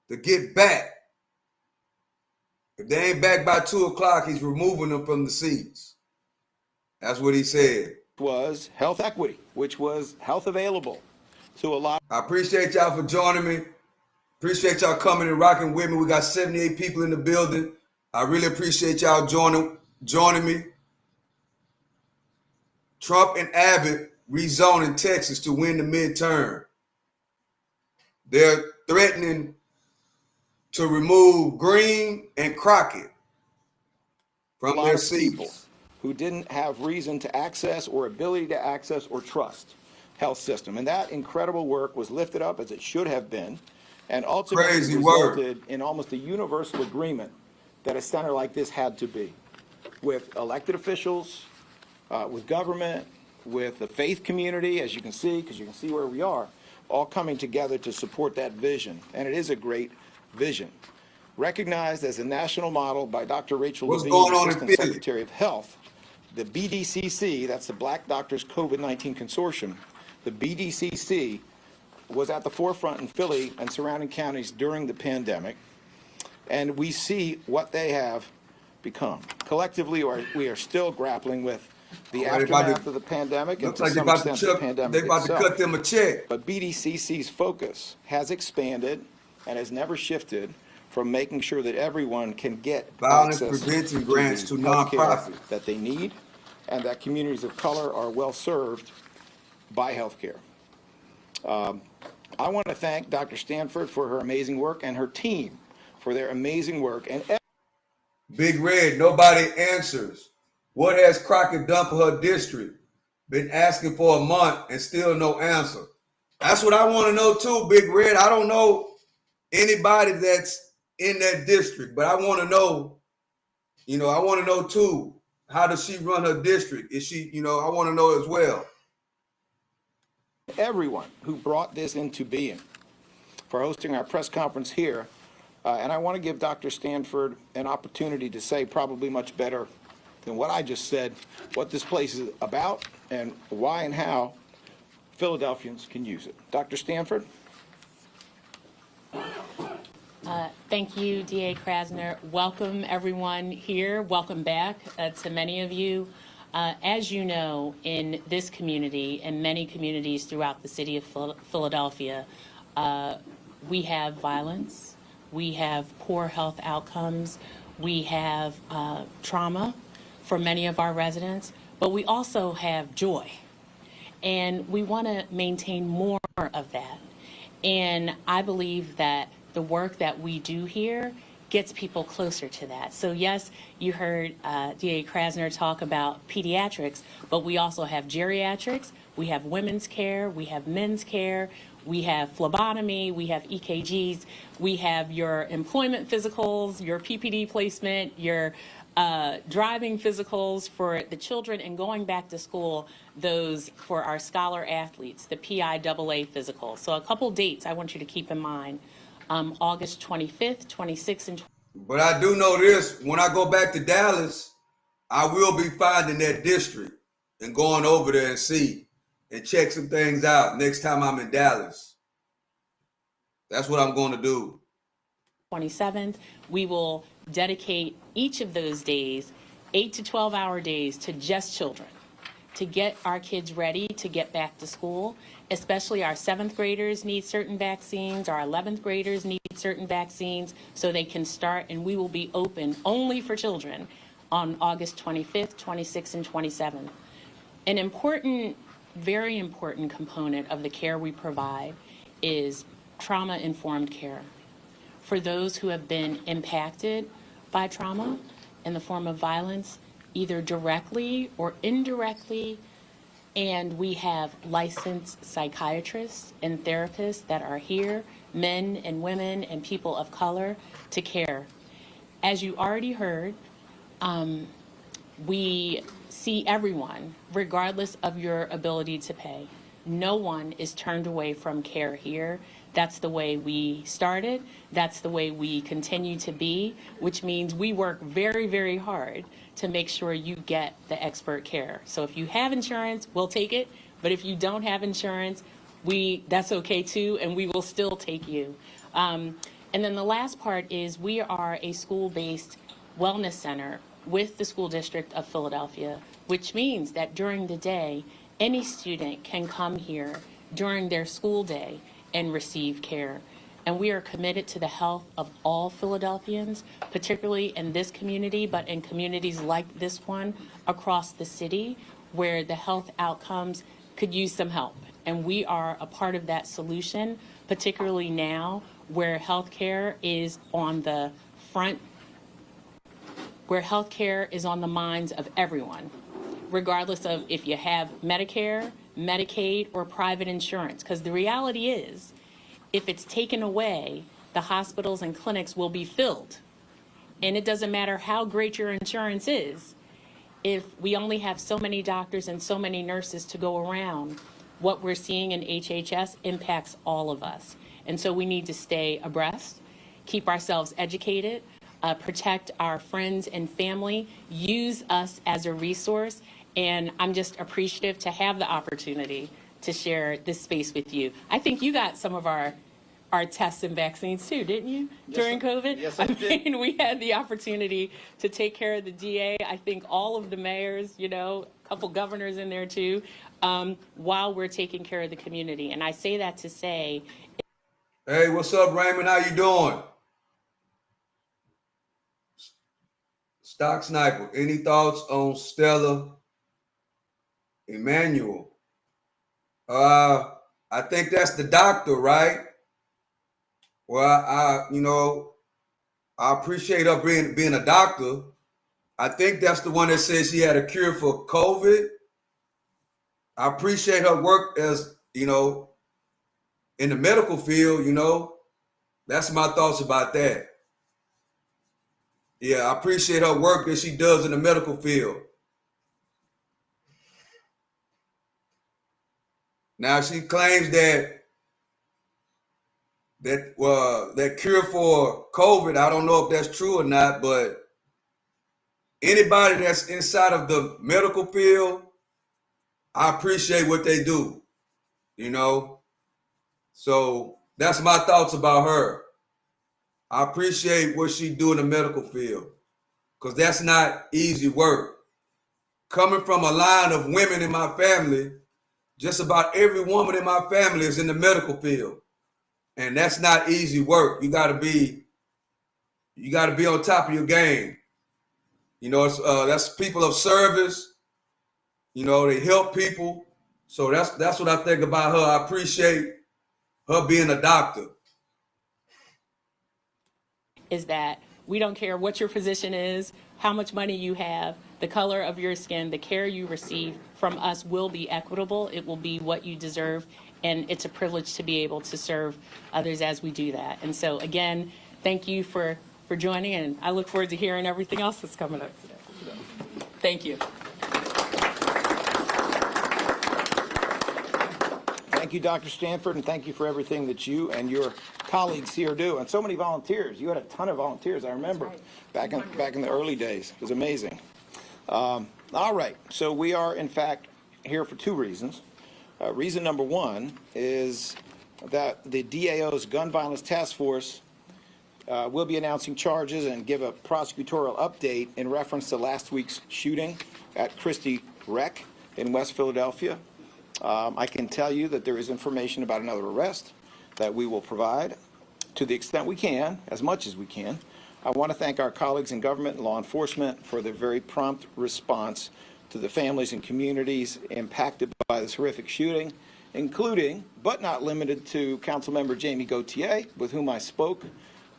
to get back. If they ain't back by 2 o'clock, he's removing them from the seats. That's what he said. Was health equity, which was health available to a lot. I appreciate y'all for joining me. Appreciate y'all coming and rocking with me. We got 78 people in the building. I really appreciate y'all joining me. Trump and Abbott rezoning Texas to win the midterm. They're threatening to remove Green and Crockett from their seats. Who didn't have reason to access or ability to access or trust health system. And that incredible work was lifted up as it should have been and ultimately resulted in almost a universal agreement that a center like this had to be, with elected officials, with government, with the faith community, as you can see, because you can see where we are, all coming together to support that vision. And it is a great vision. Recognized as a national model by Dr. Rachel Levine, Assistant Secretary of Health, the BDCC, that's the Black Doctors COVID-19 Consortium, the BDCC was at the forefront in Philly and surrounding counties during the pandemic, and we see what they have become. Collectively, we are still grappling with the aftermath of the pandemic, and to some extent the pandemic They're about to cut them a check. But BDCC's focus has expanded and has never shifted from making sure that everyone can get violence access prevention grants to healthcare nonprofits that they need, and that communities of color are well served by healthcare. I want to thank Dr. Stanford for her amazing work and her team for their amazing work. And Big Red, nobody answers. What has Crockett done for her district? Been asking for a month and still no answer. That's what I want to know too, Big Red. I don't know anybody that's in that district, but I want to know, I want to know too, how does she run her district? Is she, I want to know as well. Everyone who brought this into being for hosting our press conference here. And I want to give Dr. Stanford an opportunity to say probably much better than what I just said, what this place is about and why and how Philadelphians can use it. Dr. Stanford? Thank you, DA Krasner. Welcome, everyone here. Welcome back to many of you. As you know, in this community and many communities throughout the city of Philadelphia, we have violence, we have poor health outcomes, we have trauma for many of our residents, but we also have joy. And we want to maintain more of that. And I believe that the work that we do here gets people closer to that. So yes, you heard DA Krasner talk about pediatrics, but we also have geriatrics, we have women's care, we have men's care, we have phlebotomy, we have EKGs, we have your employment physicals, your PPD placement, your driving physicals for the children, and going back to school, those for our scholar athletes, the PIAA physical. So a couple dates I want you to keep in mind. August 25th, 26th, and 27th. But I do know this, when I go back to Dallas, I will be finding that district and going over there and see and check some things out next time I'm in Dallas. That's what I'm going to do. 27th, we will dedicate each of those days, 8 to 12-hour days, to just children, to get our kids ready to get back to school. Especially our 7th graders need certain vaccines, our 11th graders need certain vaccines, so they can start, and we will be open only for children on August 25th, 26th, and 27th. An important, very important component of the care we provide is trauma-informed care. For those who have been impacted by trauma in the form of violence, either directly or indirectly, And we have licensed psychiatrists and therapists that are here, men and women and people of color, to care. As you already heard, we see everyone, regardless of your ability to pay. No one is turned away from care here. That's the way we started. That's the way we continue to be, which means we work very, very hard to make sure you get the expert care. So if you have insurance, we'll take it. But if you don't have insurance, that's okay too, and we will still take you. And then the last part is we are a school-based wellness center with the School District of Philadelphia, which means that during the day, any student can come here during their school day and receive care. And we are committed to the health of all Philadelphians, particularly in this community, but in communities like this one across the city, where the health outcomes could use some help. And we are a part of that solution, particularly now where healthcare is on the minds of everyone, regardless of if you have Medicare, Medicaid, or private insurance. Because the reality is, if it's taken away, the hospitals and clinics will be filled. And it doesn't matter how great your insurance is, if we only have so many doctors and so many nurses to go around, what we're seeing in HHS impacts all of us. And so we need to stay abreast, keep ourselves educated, protect our friends and family, use us as a resource. And I'm just appreciative to have the opportunity to share this space with you. I think you got some of our tests and vaccines too, didn't you, during COVID? Yes, I did. mean, we had the opportunity to take care of the DA, I think all of the mayors, a couple governors in there too, while we're taking care of the community. And I say that to say. Hey, what's up, Raymond? How you doing? Stock Sniper, any thoughts on Stella Emmanuel? I think that's the doctor, right? Well, I appreciate her being a doctor. I think that's the one that says she had a cure for COVID. I appreciate her work as, in the medical field, That's my thoughts about that. Yeah, I appreciate her work that she does in the medical field. Now she claims that cure for COVID, I don't know if that's true or not, but anybody that's inside of the medical field, I appreciate what they do, So that's my thoughts about her. I appreciate what she do in the medical field, because that's not easy work. Coming from a line of women in my family, just about every woman in my family is in the medical field. And that's not easy work. You gotta be on top of your game. That's people of service. They help people. So that's what I think about her. I appreciate her being a doctor. Is that we don't care what your position is, how much money you have, the color of your skin, the care you receive from us will be equitable. It will be what you deserve. And it's a privilege to be able to serve others as we do that. And so, again, thank you for joining, and I look forward to hearing everything else that's coming up today. Thank you. Thank you, Dr. Stanford, and thank you for everything that you and your colleagues here do. And so many volunteers. You had a ton of volunteers, I remember, back in the early days. It was amazing. All right, so we are, in fact, here for two reasons. Reason number one is that the DAO's Gun Violence Task Force will be announcing charges and give a prosecutorial update in reference to last week's shooting at Christie Rec in West Philadelphia. I can tell you that there is information about another arrest that we will provide to the extent we can, as much as we can. I want to thank our colleagues in government and law enforcement for their very prompt response to the families and communities impacted by this horrific shooting, including, but not limited to, Councilmember Jamie Gautier, with whom I spoke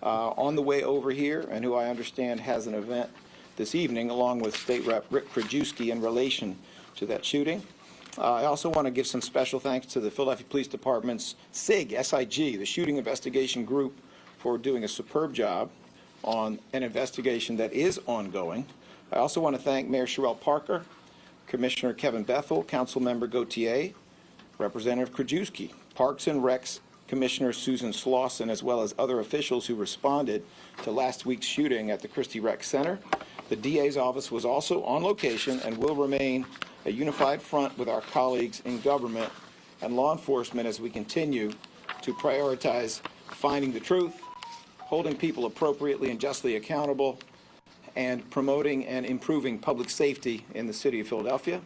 on the way over here, and who I understand has an event this evening, along with State Rep Rick Krajewski, in relation to that shooting. I also want to give some special thanks to the Philadelphia Police Department's SIG, the Shooting Investigation Group, for doing a superb job on an investigation that is ongoing. I also want to thank Mayor Sherelle Parker, Commissioner Kevin Bethel, Councilmember Gautier, Representative Krajewski, Parks and Recs Commissioner Susan Slauson, as well as other officials who responded to last week's shooting at the Christie Rec Center. The DA's office was also on location and will remain a unified front with our colleagues in government and law enforcement as we continue to prioritize finding the truth, holding people appropriately and justly accountable, and promoting and improving public safety in the city of Philadelphia.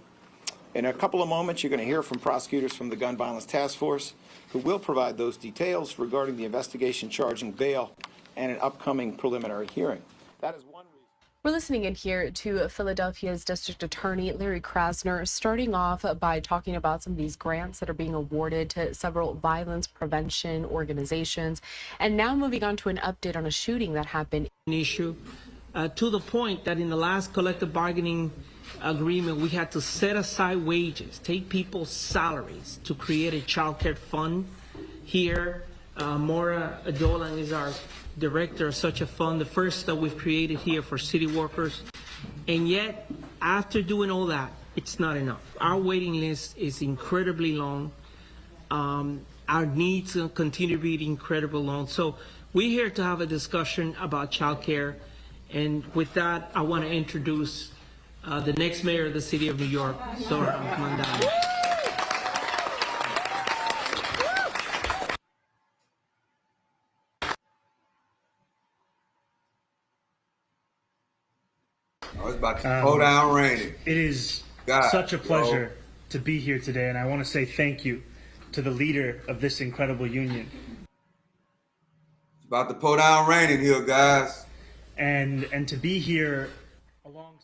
In a couple of moments, you're going to hear from prosecutors from the Gun Violence Task Force, who will provide those details regarding the investigation charging bail and an upcoming preliminary hearing. That is one reason. We're listening in here to Philadelphia's District Attorney Larry Krasner, starting off by talking about some of these grants that are being awarded to several violence prevention organizations, and now moving on to an update on a shooting that happened. An issue to the point that in the last collective bargaining agreement, we had to set aside wages, take people's salaries to create a child care fund. Here, Maura Adolan is our director of such a fund, the first that we've created here for city workers. And yet, after doing all that, it's not enough. Our waiting list is incredibly long. Our needs continue to be incredibly long. So we're here to have a discussion about child care. And with that, I want to introduce the next mayor of the city of New York, Zora Mandani. Oh, it's about to go down raining. It is such a pleasure to be here today, and I want to say thank you to the leader of this incredible union. It's about to pour down raining here, guys. And to be here alongside.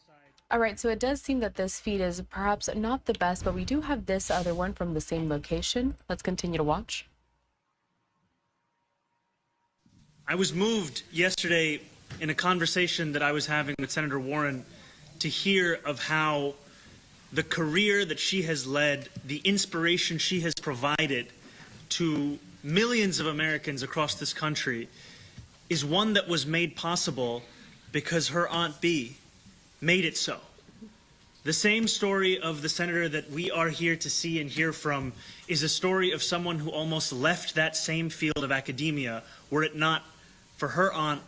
All right, so it does seem that this feed is perhaps not the best, but we do have this other one from the same location. Let's continue to watch. I was moved yesterday in a conversation that I was having with Senator Warren to hear of how the career that she has led, the inspiration she has provided to millions of Americans across this country is one that was made possible because her Aunt Bee made it so. The same story of the senator that we are here to see and hear from is a story of someone who almost left that same field of academia were it not for her aunt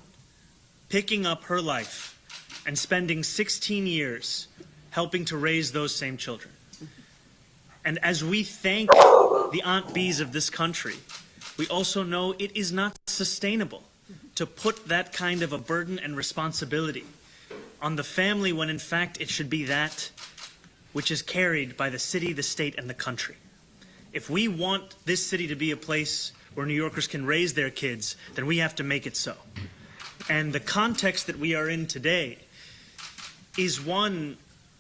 picking up her life and spending 16 years helping to raise those same children. And as we thank the Aunt Bees of this country, we also know it is not sustainable to put that kind of a burden and responsibility on the family when in fact it should be that which is carried by the city, the state, and the country. If we want this city to be a place where New Yorkers can raise their kids, then we have to make it so. And the context that we are in today is one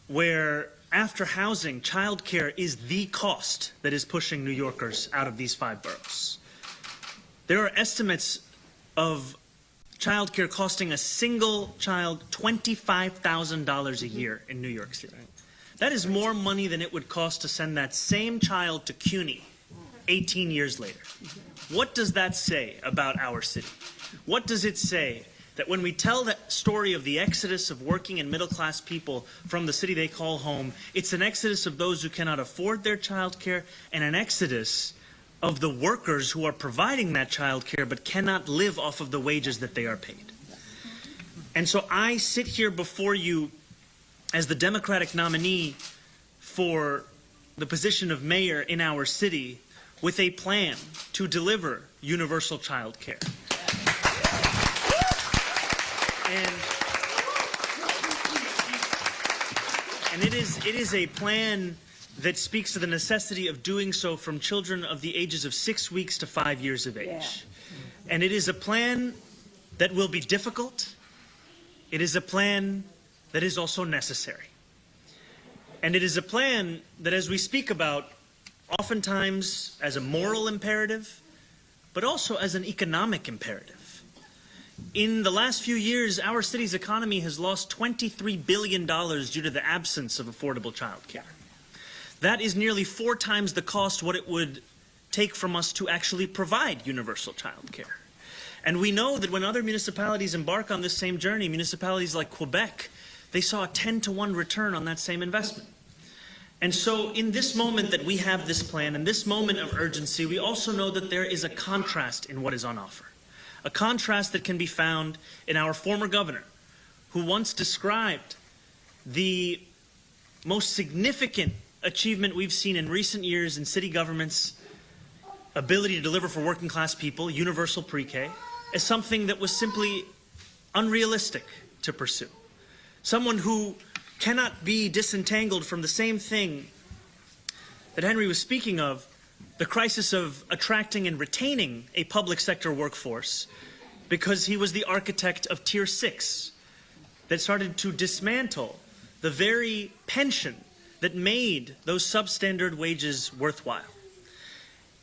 where after housing, childcare is the cost that is pushing New Yorkers out of these 5 boroughs. There are estimates of childcare costing a single child $25,000 a year in New York City. That is more money than it would cost to send that same child to CUNY 18 years later. What does that say about our city? What does it say that when we tell the story of the exodus of working and middle-class people from the city they call home, it's an exodus of those who cannot afford their child care and an exodus of the workers who are providing that child care but cannot live off of the wages that they are paid. And so I sit here before you as the Democratic nominee for the position of mayor in our city with a plan to deliver universal child care. And it is a plan that speaks to the necessity of doing so from children of the ages of 6 weeks to 5 years of age. Yeah. And it is a plan that will be difficult. It is a plan that is also necessary. And it is a plan that, as we speak about, oftentimes as a moral imperative, but also as an economic imperative. In the last few years, our city's economy has lost $23 billion due to the absence of affordable child care. That is nearly 4 times the cost what it would take from us to actually provide universal child care. And we know that when other municipalities embark on this same journey, municipalities like Quebec, they saw a 10-to-1 return on that same investment. And so in this moment that we have this plan, in this moment of urgency, we also know that there is a contrast in what is on offer. A contrast that can be found in our former governor, who once described the most significant achievement we've seen in recent years in city government's ability to deliver for working class people, universal pre-K, as something that was simply unrealistic to pursue. Someone who cannot be disentangled from the same thing that Henry was speaking of, the crisis of attracting and retaining a public sector workforce, because he was the architect of Tier 6 that started to dismantle the very pension that made those substandard wages worthwhile.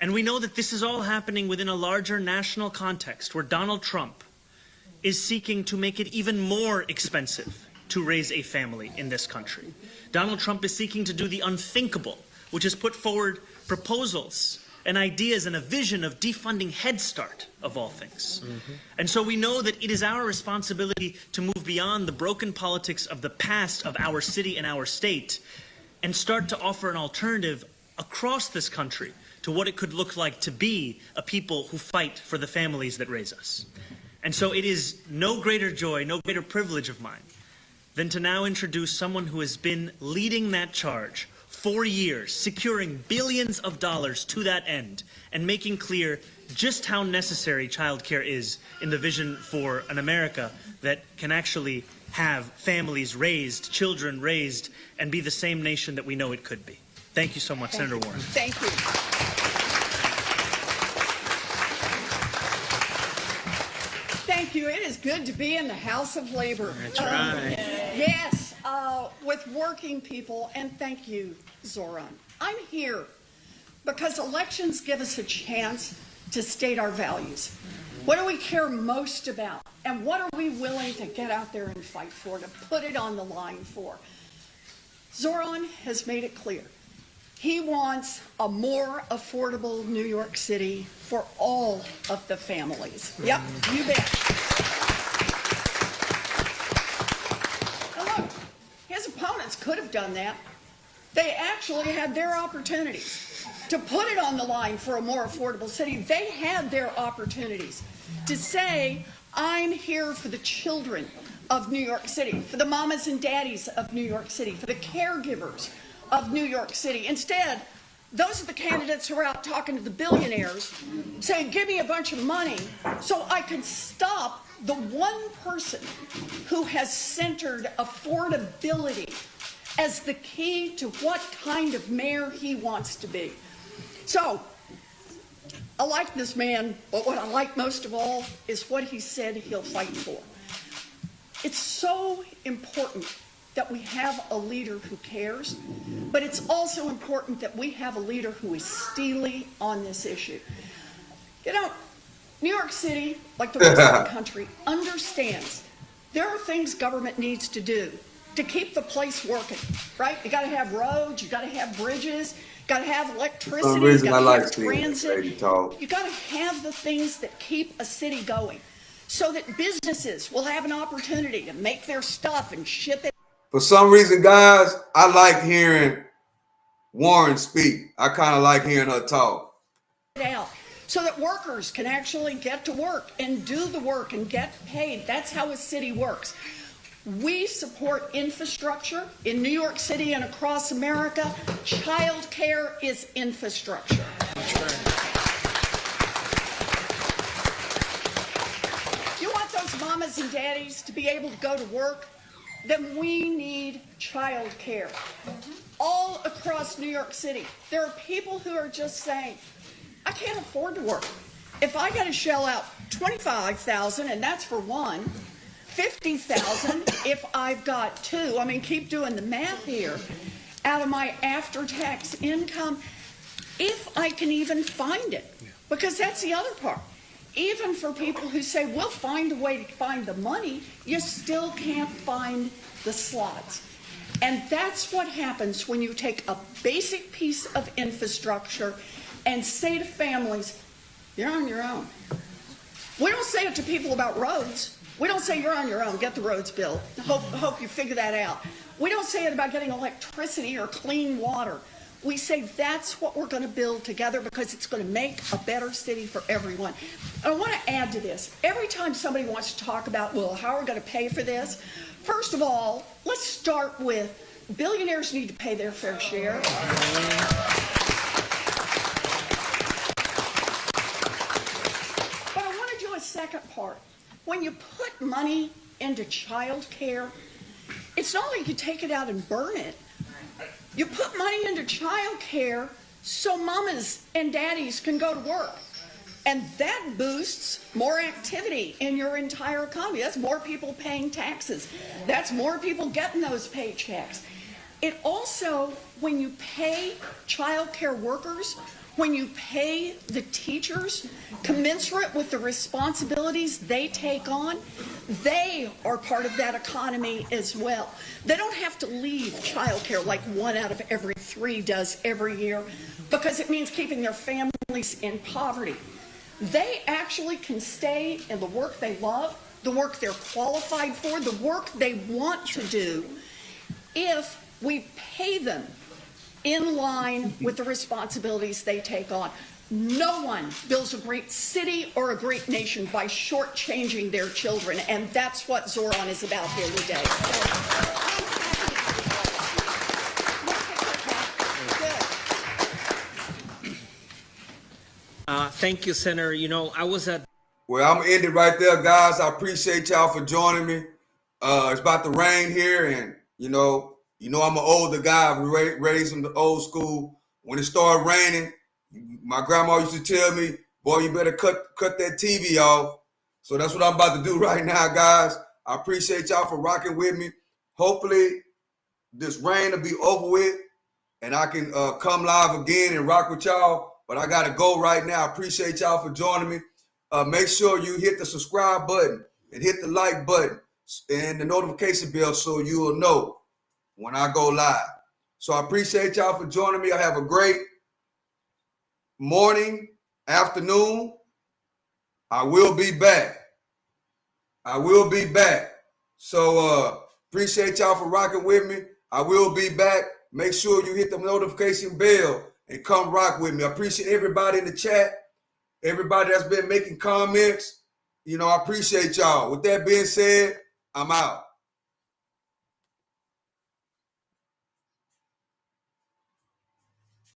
And we know that this is all happening within a larger national context where Donald Trump is seeking to make it even more expensive to raise a family in this country. Donald Trump is seeking to do the unthinkable, which is put forward proposals and ideas and a vision of defunding Head Start, of all things. And so we know that it is our responsibility to move beyond the broken politics of the past of our city and our state and start to offer an alternative across this country to what it could look like to be a people who fight for the families that raise us. And so it is no greater joy, no greater privilege of mine than to now introduce someone who has been leading that charge for years, securing billions of dollars to that end, and making clear just how necessary childcare is in the vision for an America that can actually have families raised, children raised, and be the same nation that we know it could be. Thank you so much, Senator Warren. Thank you. Thank you. It is good to be in the House of Labor. That's right. Yes, with working people, and thank you, Zoran. I'm here because elections give us a chance to state our values. What do we care most about? And what are we willing to get out there and fight for, to put it on the line for? Zoran has made it clear. He wants a more affordable New York City for all of the families. Yep, you bet. Now look, his opponents could have done that. They actually had their opportunities to put it on the line for a more affordable city. They had their opportunities to say, I'm here for the children of New York City, for the mamas and daddies of New York City, for the caregivers of New York City. Instead, those are the candidates who are out talking to the billionaires, saying, give me a bunch of money so I can stop the one person who has centered affordability as the key to what kind of mayor he wants to be. So, I like this man, but what I like most of all is what he said he'll fight for. It's so important that we have a leader who cares, but it's also important that we have a leader who is steely on this issue. You know, New York City, like the rest of the country, understands there are things government needs to do to keep the place working, right? You gotta have roads, you gotta have bridges, you gotta have electricity, For some reason, you gotta I have like seeing transit. Lady talk. You gotta have the things that keep a city going so that businesses will have an opportunity to make their stuff and ship it. For some reason, guys, I like hearing Warren speak. I kind of like hearing her talk. Out so that workers can actually get to work and do the work and get paid. That's how a city works. We support infrastructure in New York City and across America. Child care is infrastructure. You want those mamas and daddies to be able to go to work? Then we need child care. All across New York City, there are people who are just saying, I can't afford to work. If I got to shell out $25,000, and that's for one, $50,000 if I've got two, I mean, keep doing the math here, out of my after-tax income, if I can even find it. Because that's the other part. Even for people who say, we'll find a way to find the money, you still can't find the slots. And that's what happens when you take a basic piece of infrastructure and say to families, you're on your own. We don't say it to people about roads. We don't say you're on your own, get the roads built. Hope you figure that out. We don't say it about getting electricity or clean water. We say that's what we're going to build together because it's going to make a better city for everyone. I want to add to this. Every time somebody wants to talk about, well, how are we going to pay for this? First of all, let's start with billionaires need to pay their fair share. But I want to do a second part. When you put money into child care, it's not like you take it out and burn it. You put money into child care so mamas and daddies can go to work. And that boosts more activity in your entire economy. That's more people paying taxes. That's more people getting those paychecks. It also, when you pay child care workers, when you pay the teachers commensurate with the responsibilities they take on, they are part of that economy as well. They don't have to leave childcare like 1 out of every 3 does every year because it means keeping their families in poverty. They actually can stay in the work they love, the work they're qualified for, the work they want to do if we pay them in line with the responsibilities they take on. No one builds a great city or a great nation by shortchanging their children, and that's what Zoran is about here today. Thank you, Senator. You know, I was at... Well, I'm gonna end it right there, guys. I appreciate y'all for joining me. It's about to rain here, and you know I'm an older guy. We raised in the old school. When it started raining, my grandma used to tell me, boy, you better cut that TV off. So that's what I'm about to do right now, guys. I appreciate y'all for rocking with me. Hopefully this rain will be over with and I can come live again and rock with y'all. But I got to go right now. I appreciate y'all for joining me. Make sure you hit the subscribe button and hit the like button and the notification bell so you will know when I go live. So I appreciate y'all for joining me. I have a great morning, afternoon. I will be back. So appreciate y'all for rocking with me. I will be back. Make sure you hit the notification bell and come rock with me. I appreciate everybody in the chat, everybody that's been making comments. You know, I appreciate y'all. With that being said, I'm out.